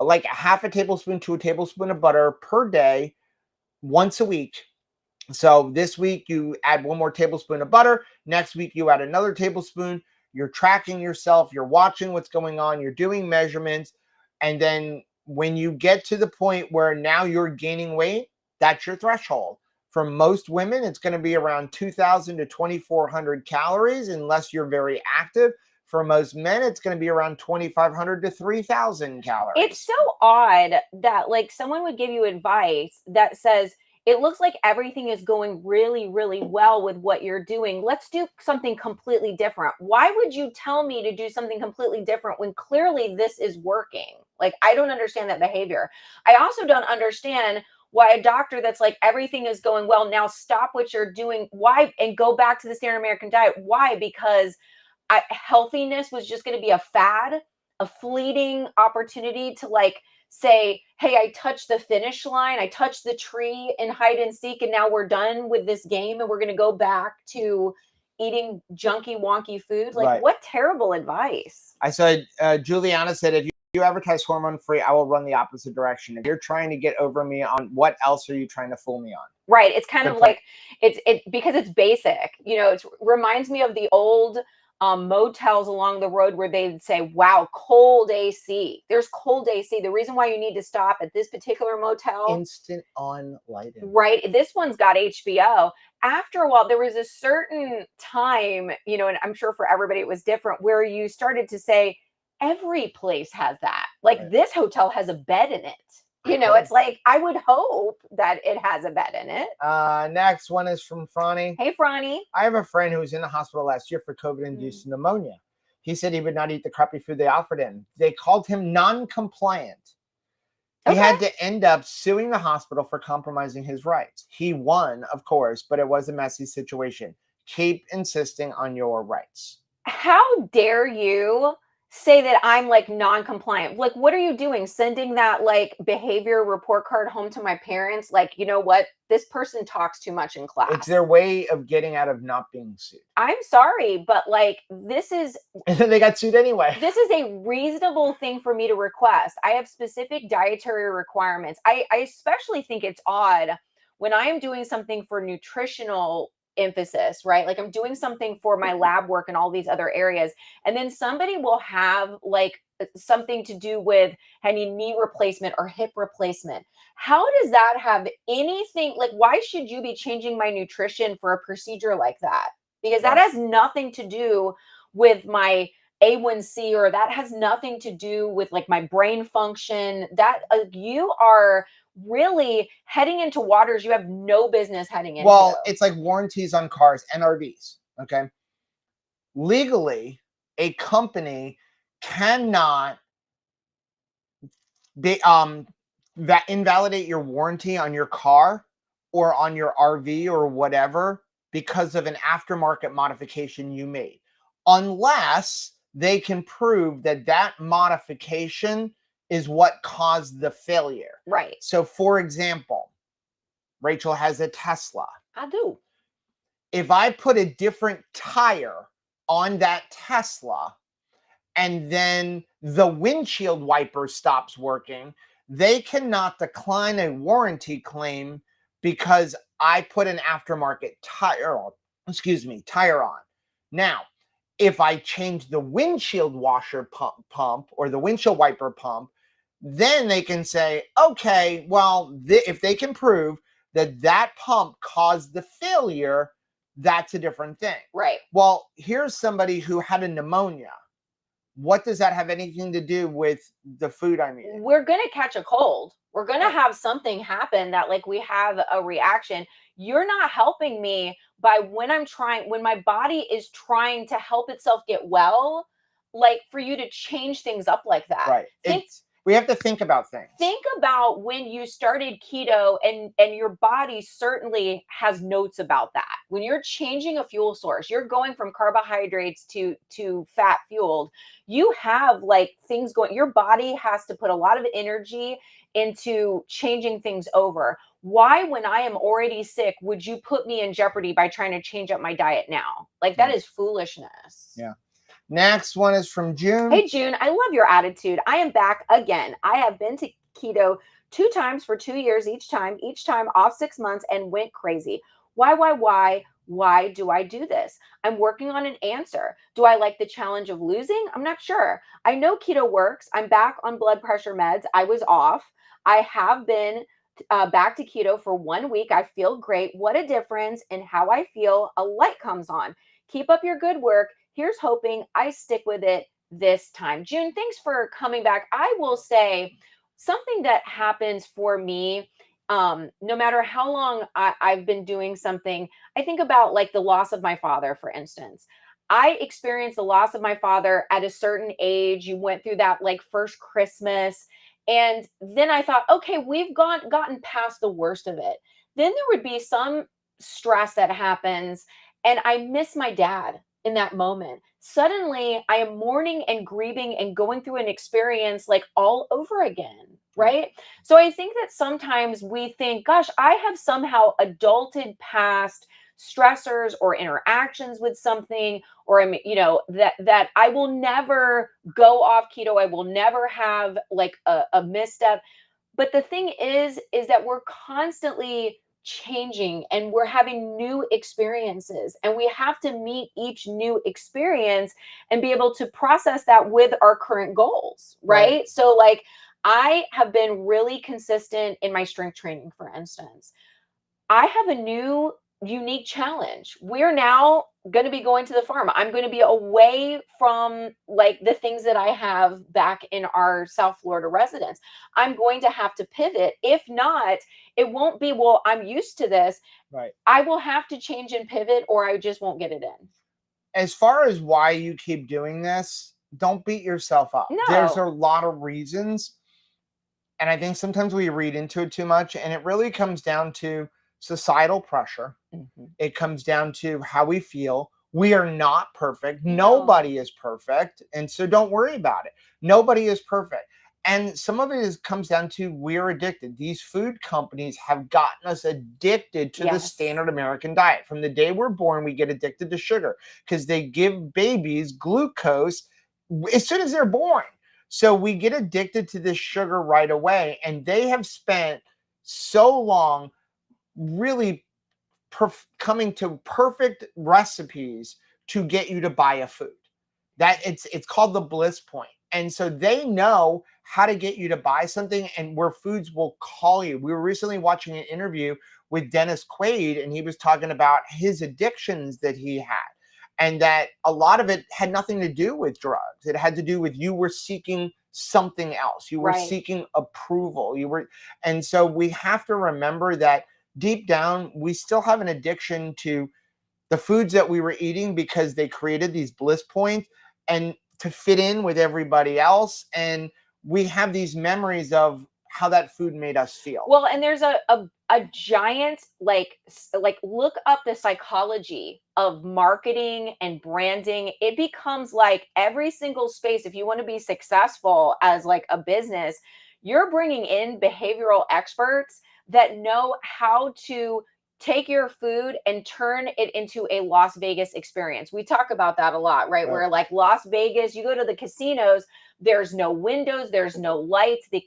Like a half a tablespoon to a tablespoon of butter per day, once a week. So this week you add 1 more tablespoon of butter. Next week you add another tablespoon. You're tracking yourself. You're watching what's going on. You're doing measurements. And then when you get to the point where now you're gaining weight, that's your threshold. For most women, it's going to be around 2,000 to 2,400 calories unless you're very active. For most men, it's going to be around 2,500 to 3,000 calories. It's so odd that like someone would give you advice that says, it looks like everything is going really, really well with what you're doing. Let's do something completely different. Why would you tell me to do something completely different when clearly this is working? Like, I don't understand that behavior. I also don't understand why a doctor that's like, everything is going well, now stop what you're doing. Why? And go back to the standard American diet. Why? Because healthiness was just going to be a fad, a fleeting opportunity to like say, hey, I touched the finish line, I touched the tree in hide and seek, and now we're done with this game and we're going to go back to eating junky wonky food. Like, Right. What terrible advice. I said, Juliana said, if you advertise hormone free, I will run the opposite direction. If you're trying to get over me on, what else are you trying to fool me on? Right. It's kind Good of point. like it because it's basic. It reminds me of the old motels along the road where they'd say, wow, cold AC. There's cold AC. The reason why you need to stop at this particular motel. Instant on lighting. Right. This one's got HBO. After a while, there was a certain time, and I'm sure for everybody it was different, where you started to say, every place has that. Like Right. This hotel has a bed in it. It's like, I would hope that it has a bed in it. Next one is from Franny. Hey, Franny. I have a friend who was in the hospital last year for COVID-induced pneumonia. He said he would not eat the crappy food they offered him. They called him non-compliant. He had to end up suing the hospital for compromising his rights. He won, of course, but it was a messy situation. Keep insisting on your rights. How dare you say that I'm like non-compliant? Like, what are you doing? Sending that like behavior report card home to my parents? Like, you know what? This person talks too much in class. It's their way of getting out of not being sued. I'm sorry, but like, this is... And then they got sued anyway. This is a reasonable thing for me to request. I have specific dietary requirements. I especially think it's odd when I am doing something for nutritional emphasis, right? Like I'm doing something for my lab work and all these other areas. And then somebody will have like something to do with any knee replacement or hip replacement. How does that have anything, like, why should you be changing my nutrition for a procedure like that? Because that has nothing to do with my A1C, or that has nothing to do with like my brain function. That you are really heading into waters you have no business heading into. Well, it's like warranties on cars, NRVs, okay? Legally, a company cannot invalidate your warranty on your car or on your RV or whatever because of an aftermarket modification you made, unless they can prove that that modification is what caused the failure. Right. So, for example, Rachel has a Tesla. I do. If I put a different tire on that Tesla and then the windshield wiper stops working, they cannot decline a warranty claim because I put an aftermarket tire on. Now, if I change the windshield washer pump or the windshield wiper pump, then they can say, okay, well, if they can prove that pump caused the failure, that's a different thing. Right. Well, here's somebody who had a pneumonia. what does that have anything to do with the food I'm eating? We're going to catch a cold. We're going to Right. have something happen that like we have a reaction. You're not helping me by when my body is trying to help itself get well, like for you to change things up like that. Right. We have to think about things. Think about when you started keto, and your body certainly has notes about that. When you're changing a fuel source, you're going from carbohydrates to fat fueled. You have like things going, your body has to put a lot of energy into changing things over. Why, when I am already sick, would you put me in jeopardy by trying to change up my diet now? Like that is foolishness. Yeah. Next one is from June. Hey, June, I love your attitude. I am back again. I have been to keto 2 times for 2 years each time off 6 months and went crazy. Why? Why do I do this? I'm working on an answer. Do I like the challenge of losing? I'm not sure. I know keto works. I'm back on blood pressure meds. I was off. I have been back to keto for 1 week. I feel great. What a difference in how I feel. A light comes on. Keep up your good work. Here's hoping I stick with it this time. June, thanks for coming back. I will say something that happens for me, no matter how long I've been doing something, I think about like the loss of my father, for instance. I experienced the loss of my father at a certain age. You went through that like first Christmas. And then I thought, okay, we've gotten past the worst of it. Then there would be some stress that happens, and I miss my dad in that moment. Suddenly, I am mourning and grieving and going through an experience like all over again, right? So I think that sometimes we think, gosh, I have somehow adulted past stressors or interactions with something, or I'm, that I will never go off keto. I will never have like a misstep. But the thing is that we're constantly changing and we're having new experiences, and we have to meet each new experience and be able to process that with our current goals, right? So like I have been really consistent in my strength training, for instance. I have a new unique challenge. We're now going to be going to the farm. I'm going to be away from like the things that I have back in our South Florida residence. I'm going to have to pivot. If not, it won't be, well, I'm used to this. Right. I will have to change and pivot, or I just won't get it in. As far as why you keep doing this, don't beat yourself up. No. There's a lot of reasons. And I think sometimes we read into it too much, and it really comes down to societal pressure. It comes down to how we feel. We are not perfect. Nobody is perfect. And so don't worry about it. Nobody is perfect. And some of it comes down to we're addicted. These food companies have gotten us addicted to the standard American diet. From the day we're born, we get addicted to sugar because they give babies glucose as soon as they're born. So we get addicted to this sugar right away. And they have spent so long really coming to perfect recipes to get you to buy a food. That it's called the bliss point. And so they know how to get you to buy something, and where foods will call you. We were recently watching an interview with Dennis Quaid, and he was talking about his addictions that he had, and that a lot of it had nothing to do with drugs. It had to do with you were seeking something else. You were seeking approval. And so we have to remember that deep down, we still have an addiction to the foods that we were eating because they created these bliss points and to fit in with everybody else. And we have these memories of how that food made us feel. Well, and there's a giant like look up the psychology of marketing and branding. It becomes like every single space, if you want to be successful as like a business, you're bringing in behavioral experts that know how to take your food and turn it into a Las Vegas experience. We talk about that a lot, right? Where like Las Vegas, you go to the casinos, there's no windows, there's no lights, the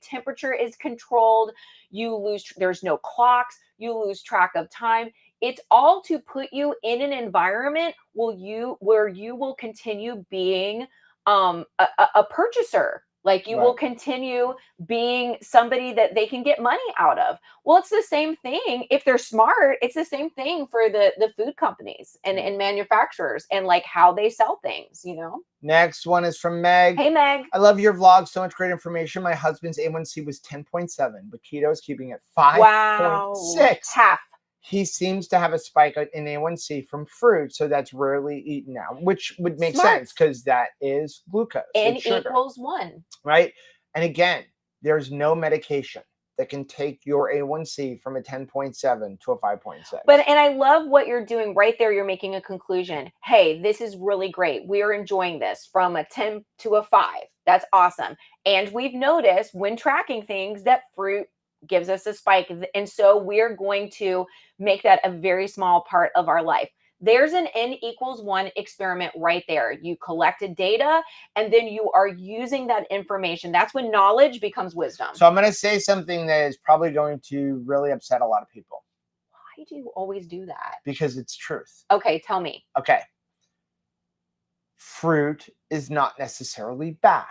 temperature is controlled, there's no clocks, you lose track of time. It's all to put you in an environment where you will continue being a purchaser. Like you will continue being somebody that they can get money out of. Well, it's the same thing. If they're smart, it's the same thing for the food companies and manufacturers and like how they sell things, you know? Next one is from Meg. Hey, Meg. I love your vlog. So much great information. My husband's A1C was 10.7, but keto is keeping it 5.6. Wow. Half. He seems to have a spike in A1C from fruit, so that's rarely eaten now, which would make sense because that is glucose. N equals 1. Right? And again, there's no medication that can take your A1C from a 10.7 to a 5.6. And I love what you're doing right there. You're making a conclusion. Hey, this is really great. We are enjoying this from a 10 to a 5. That's awesome. And we've noticed when tracking things that fruit gives us a spike. And so we're going to make that a very small part of our life. There's an N equals 1 experiment right there. You collected data and then you are using that information. That's when knowledge becomes wisdom. So I'm going to say something that is probably going to really upset a lot of people. Why do you always do that? Because it's truth. Okay, tell me. Okay. Fruit is not necessarily bad.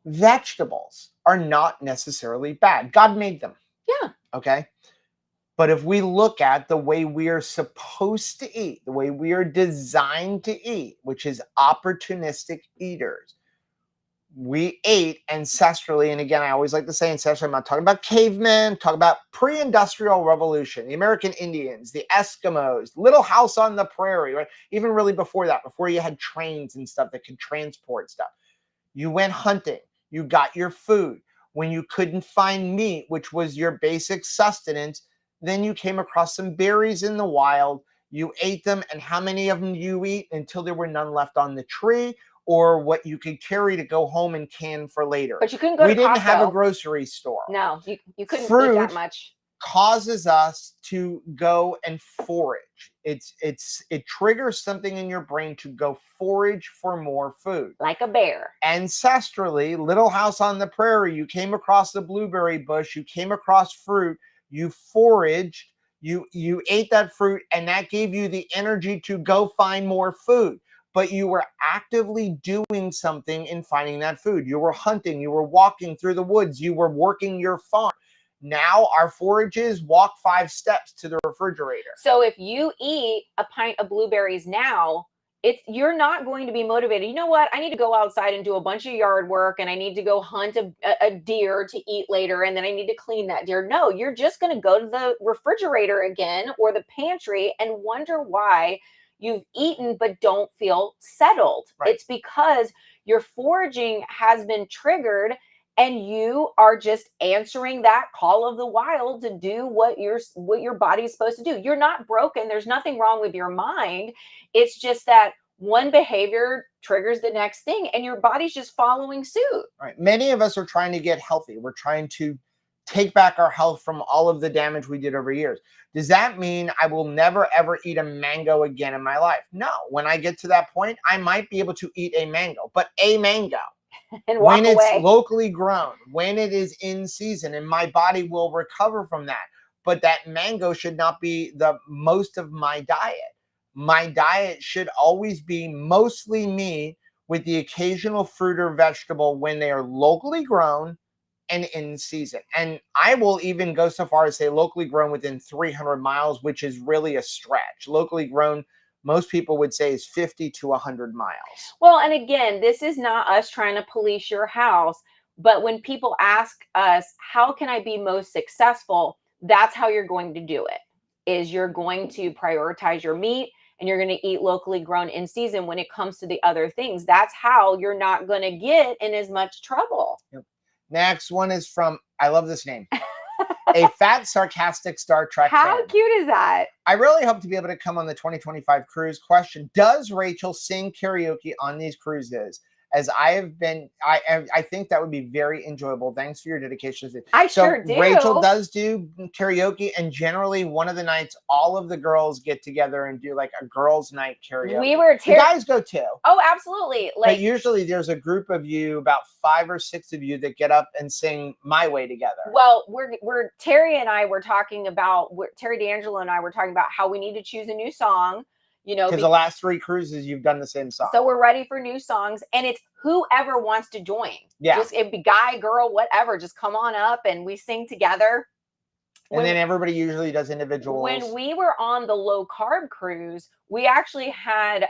Vegetables are not necessarily bad. God made them. Yeah. Okay. But if we look at the way we are supposed to eat, the way we are designed to eat, which is opportunistic eaters, we ate ancestrally. And again, I always like to say ancestrally. I'm not talking about cavemen, I'm talking about pre-industrial revolution, the American Indians, the Eskimos, Little House on the Prairie, right? Even really before that, before you had trains and stuff that could transport stuff. You went hunting, you got your food. When you couldn't find meat, which was your basic sustenance, then you came across some berries in the wild, you ate them, and how many of them you eat until there were none left on the tree, or what you could carry to go home and can for later. But you couldn't go to Costco. We didn't have a grocery store. No, you couldn't Fruit eat that much. Causes us to go and forage. It triggers something in your brain to go forage for more food. Like a bear. Ancestrally, Little House on the Prairie, you came across the blueberry bush, you came across fruit, you foraged, you ate that fruit, and that gave you the energy to go find more food. But you were actively doing something in finding that food. You were hunting, you were walking through the woods, you were working your farm. Now our forages walk 5 steps to the refrigerator. So if you eat a pint of blueberries now, you're not going to be motivated. You know what? I need to go outside and do a bunch of yard work, and I need to go hunt a deer to eat later, and then I need to clean that deer. No, you're just going to go to the refrigerator again or the pantry and wonder why you've eaten but don't feel settled. Right. It's because your foraging has been triggered and you are just answering that call of the wild to do what your body's supposed to do. You're not broken. There's nothing wrong with your mind. It's just that one behavior triggers the next thing and your body's just following suit. Right. Many of us are trying to get healthy. We're trying to take back our health from all of the damage we did over years. Does that mean I will never, ever eat a mango again in my life? No. When I get to that point, I might be able to eat a mango, but a mango. And walk when away. It's locally grown, when it is in season, and my body will recover from that. But that mango should not be the most of my diet. My diet should always be mostly meat with the occasional fruit or vegetable when they are locally grown and in season. And I will even go so far as say locally grown within 300 miles, which is really a stretch. Locally grown, most people would say, is 50 to 100 miles. Well, and again, this is not us trying to police your house, but when people ask us, how can I be most successful? That's how you're going to do it, is you're going to prioritize your meat and you're going to eat locally grown in season when it comes to the other things. That's how you're not going to get in as much trouble. Yep. Next one is from, I love this name. A fat, sarcastic Star Trek How fan. cute is that? I really hope to be able to come on the 2025 cruise. Question: does Rachel sing karaoke on these cruises? As I have been, I think that would be very enjoyable. Thanks for your dedication. I sure do. Rachel does do karaoke, and generally one of the nights, all of the girls get together and do like a girls' night karaoke. The guys go too. Oh, absolutely. But usually there's a group of you, about 5 or 6 of you, that get up and sing My Way together. Well, Terry and I were talking about, Terry D'Angelo and I were talking about how we need to choose a new song. Because the last 3 cruises, you've done the same song. So we're ready for new songs, and it's whoever wants to join. Yeah. Just it be guy, girl, whatever. Just come on up and we sing together. And then everybody usually does individuals. When we were on the low carb cruise, we actually had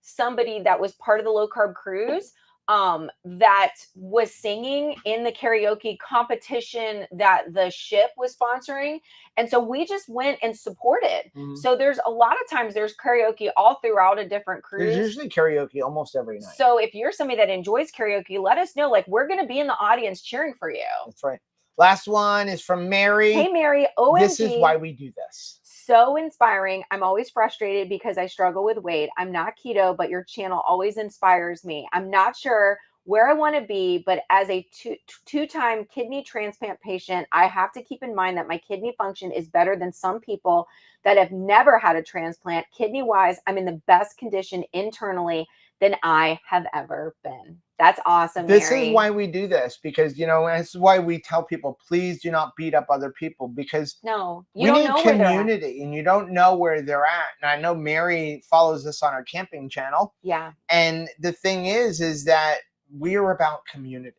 somebody that was part of the low carb cruise that was singing in the karaoke competition that the ship was sponsoring. And so we just went and supported. Mm-hmm. So there's a lot of times there's karaoke all throughout a different cruise. There's usually karaoke almost every night. So if you're somebody that enjoys karaoke, let us know. Like, we're going to be in the audience cheering for you. That's right. Last one is from Mary. Hey, Mary. OMG. This is why we do this. So inspiring. I'm always frustrated because I struggle with weight. I'm not keto, but your channel always inspires me. I'm not sure where I want to be, but as a two-time kidney transplant patient, I have to keep in mind that my kidney function is better than some people that have never had a transplant. Kidney-wise, I'm in the best condition internally than I have ever been. That's awesome, This Mary. is why we do this, because, this is why we tell people, please do not beat up other people, because we need community, and you don't know where they're at. And I know Mary follows us on our camping channel. Yeah. And the thing is that we are about community,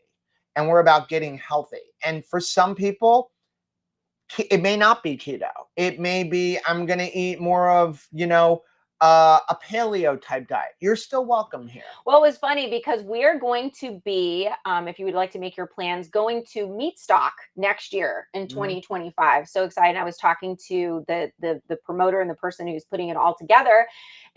and we're about getting healthy. And for some people, it may not be keto. It may be, I'm going to eat more of, a paleo type diet. You're still welcome here. Well, it was funny because we're going to be, if you would like to make your plans, going to Meat Stock next year in 2025. So excited. I was talking to the promoter and the person who's putting it all together.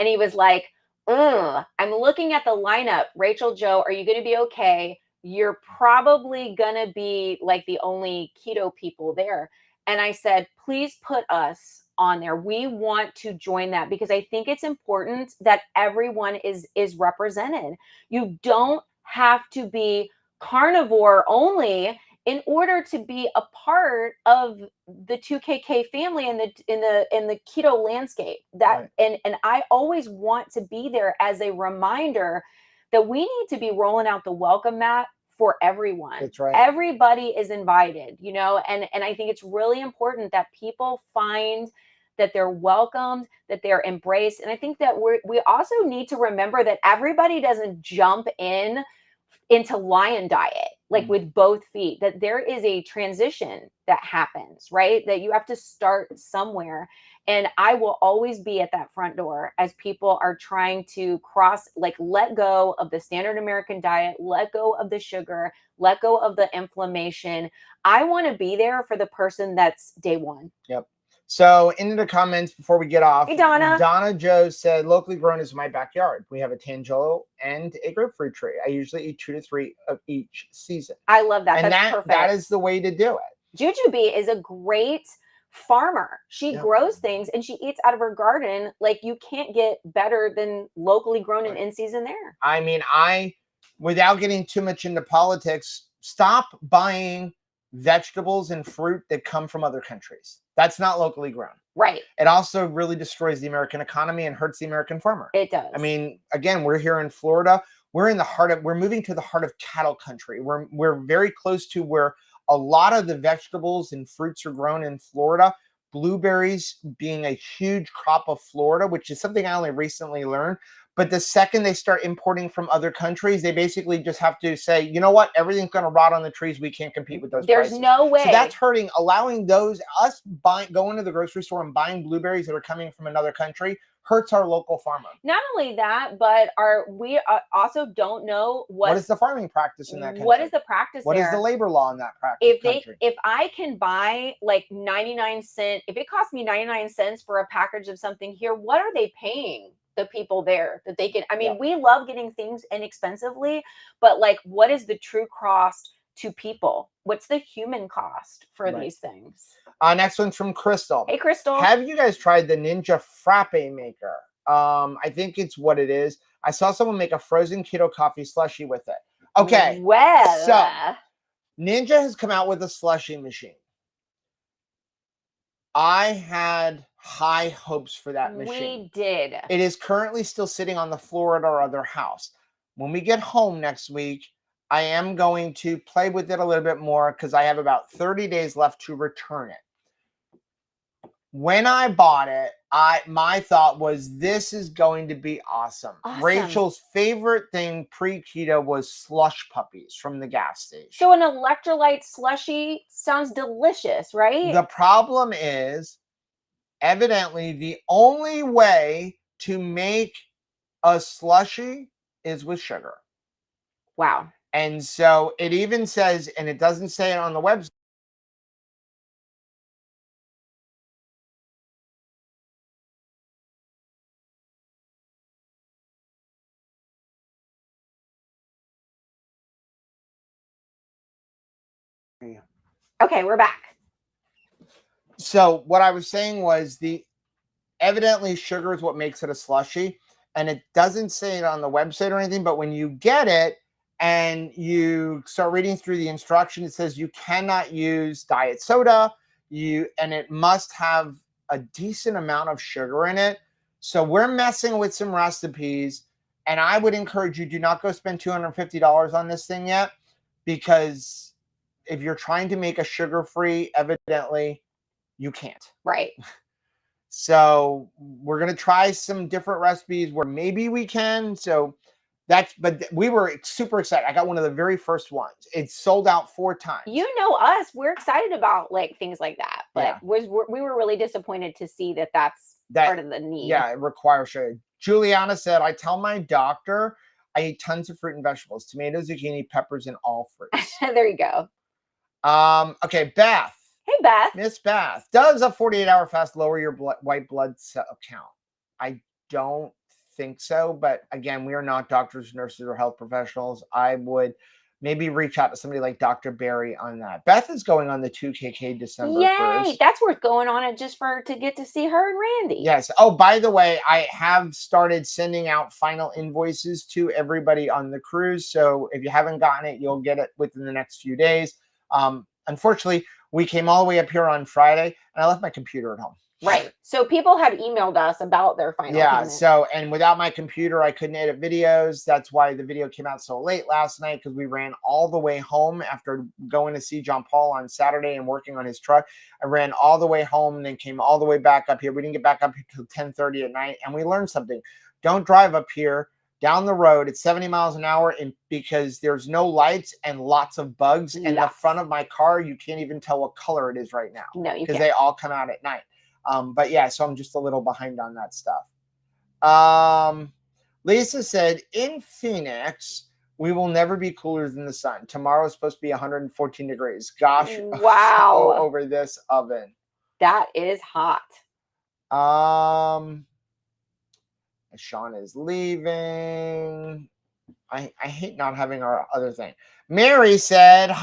And he was like, I'm looking at the lineup. Rachel, Joe, are you going to be okay? You're probably going to be like the only keto people there. And I said, please put us on there. We want to join that because I think it's important that everyone is represented. You don't have to be carnivore only in order to be a part of the 2KK family in the keto landscape. That right. and I always want to be there as a reminder that we need to be rolling out the welcome mat for everyone. That's right. Everybody is invited, and I think it's really important that people find that they're welcomed, that they're embraced. And I think that we also need to remember that everybody doesn't jump into lion diet, like with both feet, that there is a transition that happens, right? That you have to start somewhere. And I will always be at that front door as people are trying to let go of the standard American diet, let go of the sugar, let go of the inflammation. I want to be there for the person that's day one. Yep. So into the comments before we get off, hey, Donna. Donna Joe said, locally grown is my backyard. We have a tangelo and a grapefruit tree. I usually eat 2 to 3 of each season. I love that. And that's perfect. That is the way to do it. Jujubee is a great farmer. She grows things and she eats out of her garden. Like, you can't get better than locally grown and in season there. I mean, without getting too much into politics, stop buying vegetables and fruit that come from other countries. That's not locally grown. Right. It also really destroys the American economy and hurts the American farmer. It does. I mean, again, we're here in Florida. We're moving to the heart of cattle country. We're very close to where a lot of the vegetables and fruits are grown in Florida. Blueberries being a huge crop of Florida, which is something I only recently learned. But the second they start importing from other countries, they basically just have to say, you know what? Everything's going to rot on the trees. We can't compete with those prices. There's no way. So that's hurting. Allowing us going to the grocery store and buying blueberries that are coming from another country hurts our local farmer. Not only that, but we also don't know what is the farming practice in that country. What is the practice What there? Is the labor law in that practice? If I can buy like 99 cents, if it costs me 99 cents for a package of something here, what are they paying the people there that they can? I mean, we love getting things inexpensively, but like, what is the true cost to people? What's the human cost for these things? Next one's from Crystal. Hey, Crystal. Have you guys tried the Ninja Frappe maker? I think it's what it is. I saw someone make a frozen keto coffee slushie with it. Okay. Well, so Ninja has come out with a slushie machine. I had high hopes for that machine. We did. It is currently still sitting on the floor at our other house. When we get home next week, I am going to play with it a little bit more because I have about 30 days left to return it. when I bought it, my thought was this is going to be awesome. Rachel's favorite thing pre-keto was slush puppies from the gas station. So an electrolyte slushy sounds delicious, right? The problem is, evidently, the only way to make a slushy is with sugar. Wow. And so it even says, and it doesn't say it on the website. Okay, we're back. So what I was saying was evidently sugar is what makes it a slushy, and it doesn't say it on the website or anything, but when you get it and you start reading through the instructions, it says you cannot use diet soda, and it must have a decent amount of sugar in it. So we're messing with some recipes, and I would encourage you, do not go spend $250 on this thing yet, because if you're trying to make a sugar-free, evidently you can't. Right. So we're going to try some different recipes where maybe we can. So but we were super excited. I got one of the very first ones. It's sold out 4 times. You know us, we're excited about like things like that, but Yeah. we were really disappointed to see that that's part of the need. Yeah, it requires sugar. Juliana said, I tell my doctor I eat tons of fruit and vegetables, tomatoes, zucchini, peppers, and all fruits. There you go. Okay, Beth. Hey, Beth. Miss Beth, does a 48-hour fast lower your white blood cell count? I don't think so, but again, we are not doctors, nurses, or health professionals. I would maybe reach out to somebody like Dr. Barry on that. Beth is going on the 2KK December cruise. That's worth going on it just to get to see her and Randy. Yes. Oh, by the way, I have started sending out final invoices to everybody on the cruise. So if you haven't gotten it, you'll get it within the next few days. Unfortunately, we came all the way up here on Friday, and I left my computer at home. Right. So people had emailed us about their final payment. So, and without my computer, I couldn't edit videos. That's why the video came out so late last night, because we ran all the way home after going to see John Paul on Saturday and working on his truck. I ran all the way home and then came all the way back up here. We didn't get back up here till 10:30 at night, and we learned something. Don't drive up here down the road at 70 miles an hour, because there's no lights and lots of bugs. And the front of my car, you can't even tell what color it is right now. No, you can't. Because they all come out at night. But yeah, so I'm just a little behind on that stuff. Lisa said, in Phoenix, we will never be cooler than the sun. Tomorrow is supposed to be 114 degrees. Gosh, wow. Over this oven. That is hot. Sean is leaving. I hate not having our other thing. Mary said,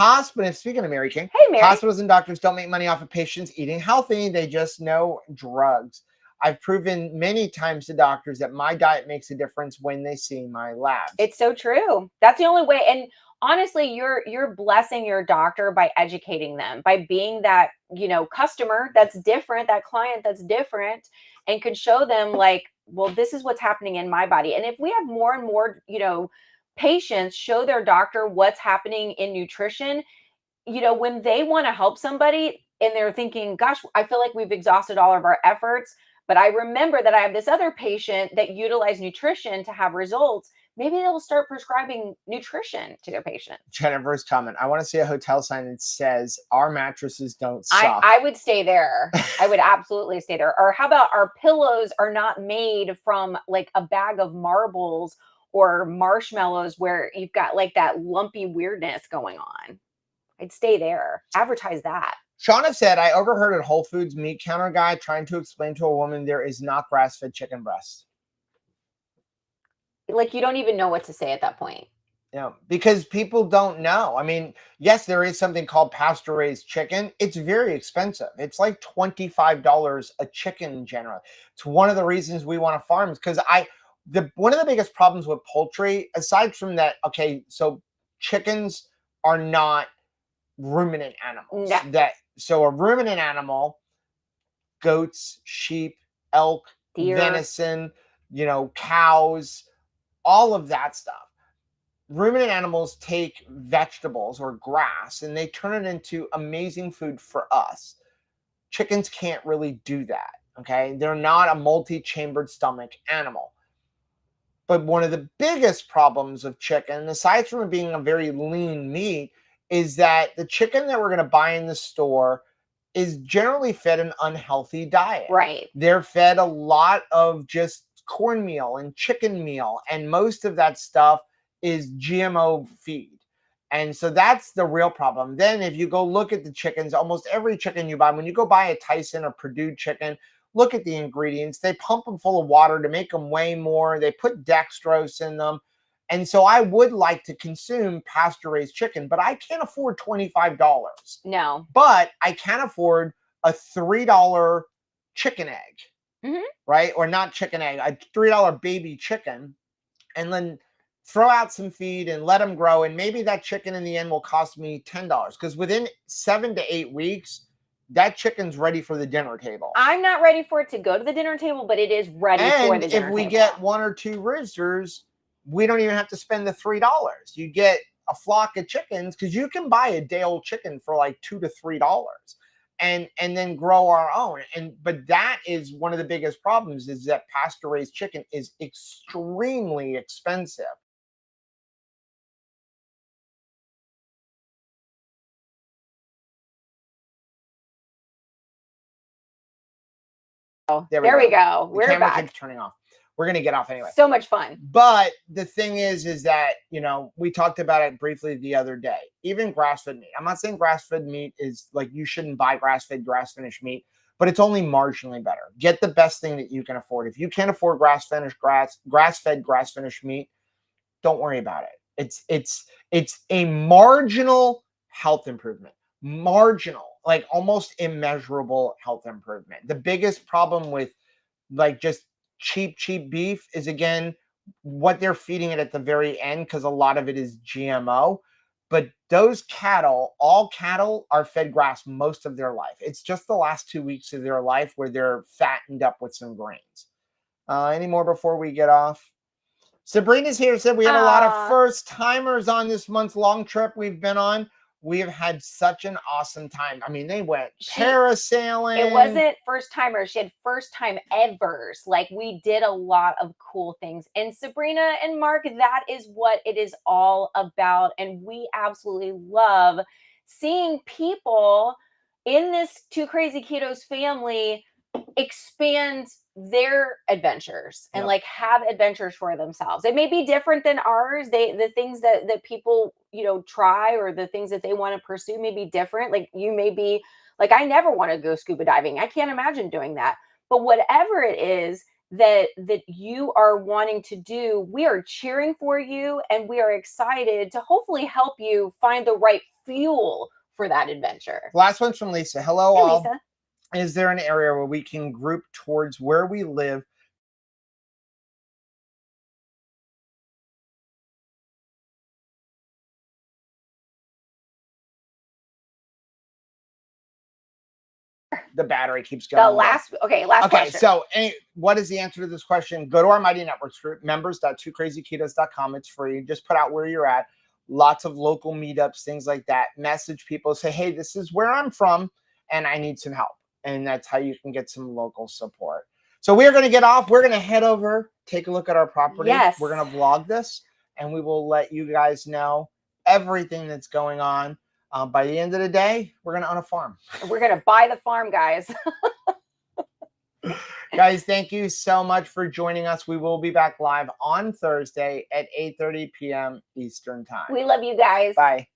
speaking of Mary King, hey, Mary. Hospitals and doctors don't make money off of patients eating healthy. They just know drugs. I've proven many times to doctors that my diet makes a difference when they see my labs. It's so true. That's the only way. And honestly, you're blessing your doctor by educating them, by being that, customer that's different, that client that's different, and could show them like, well, this is what's happening in my body. And if we have more and more, patients show their doctor what's happening in nutrition, when they want to help somebody and they're thinking, gosh, I feel like we've exhausted all of our efforts, but I remember that I have this other patient that utilized nutrition to have results. Maybe they'll start prescribing nutrition to their patient. Jennifer's comment. I want to see a hotel sign that says our mattresses don't suck. I would stay there. I would absolutely stay there. Or how about our pillows are not made from like a bag of marbles or marshmallows where you've got like that lumpy weirdness going on. I'd stay there. Advertise that. Shauna said, I overheard a Whole Foods meat counter guy trying to explain to a woman there is not grass-fed chicken breast. Like, you don't even know what to say at that point. Yeah, because people don't know. I mean, yes, there is something called pasture-raised chicken. It's very expensive. It's like $25 a chicken generally. It's one of the reasons we want to farm, because one of the biggest problems with poultry, aside from that, okay, so chickens are not ruminant animals. No. So a ruminant animal, goats, sheep, elk, deer, venison, cows, all of that stuff. Ruminant animals take vegetables or grass and they turn it into amazing food for us. Chickens can't really do that. Okay. They're not a multi-chambered stomach animal. But one of the biggest problems of chicken, aside from it being a very lean meat, is that the chicken that we're going to buy in the store is generally fed an unhealthy diet. Right. They're fed a lot of just cornmeal and chicken meal, and most of that stuff is GMO feed. And so that's the real problem. Then if you go look at the chickens, almost every chicken you buy, when you go buy a Tyson or Purdue chicken, look at the ingredients. They pump them full of water to make them weigh more. They put dextrose in them. And so I would like to consume pasture-raised chicken, but I can't afford $25. No. But I can afford a $3 chicken egg, right? Or not chicken egg, a $3 baby chicken, and then throw out some feed and let them grow. And maybe that chicken in the end will cost me $10, because within 7 to 8 weeks, that chicken's ready for the dinner table. I'm not ready for it to go to the dinner table, but it is ready for the dinner table. And if we get 1 or 2 roosters, we don't even have to spend the $3. You get a flock of chickens, because you can buy a day-old chicken for like $2 to $3 and then grow our own. But that is one of the biggest problems, is that pasture-raised chicken is extremely expensive. There we go. The We're camera back. keeps turning off. We're going to get off anyway. So much fun. But the thing is that, we talked about it briefly the other day. Even grass-fed meat. I'm not saying grass-fed meat is like you shouldn't buy grass-fed, grass-finished meat, but it's only marginally better. Get the best thing that you can afford. If you can't afford grass-fed, grass-finished meat, don't worry about it. It's a marginal health improvement. Marginal, like almost immeasurable health improvement. The biggest problem with like just cheap beef is, again, what they're feeding it at the very end, because a lot of it is GMO. But those cattle, all cattle are fed grass most of their life. It's just the last 2 weeks of their life where they're fattened up with some grains. Any more before we get off? Sabrina's here, said we had a lot of first timers on this month's long trip we've been on. We have had such an awesome time. I mean, they went parasailing. It wasn't first timers. She had first time evers. Like, we did a lot of cool things. And Sabrina and Mark, that is what it is all about. And we absolutely love seeing people in this Two Crazy Ketos family expand their adventures and like have adventures for themselves. It may be different than ours. The things that people, try, or the things that they want to pursue may be different. Like, you may be like, I never want to go scuba diving. I can't imagine doing that. But whatever it is that you are wanting to do, we are cheering for you, and we are excited to hopefully help you find the right fuel for that adventure. Last one's from Lisa. Hello, hey, all. Lisa. Is there an area where we can group towards where we live? The battery keeps going. Last question. So what is the answer to this question? Go to our Mighty Networks group, members.twocrazyketos.com. It's free. Just put out where you're at. Lots of local meetups, things like that. Message people, say, hey, this is where I'm from, and I need some help. And that's how you can get some local support. So we're going to get off. We're going to head over, take a look at our property. Yes. We're going to vlog this, and we will let you guys know everything that's going on. By the end of the day, we're going to own a farm. We're going to buy the farm, guys. Guys, thank you so much for joining us. We will be back live on Thursday at 8:30 p.m. Eastern Time. We love you guys. Bye.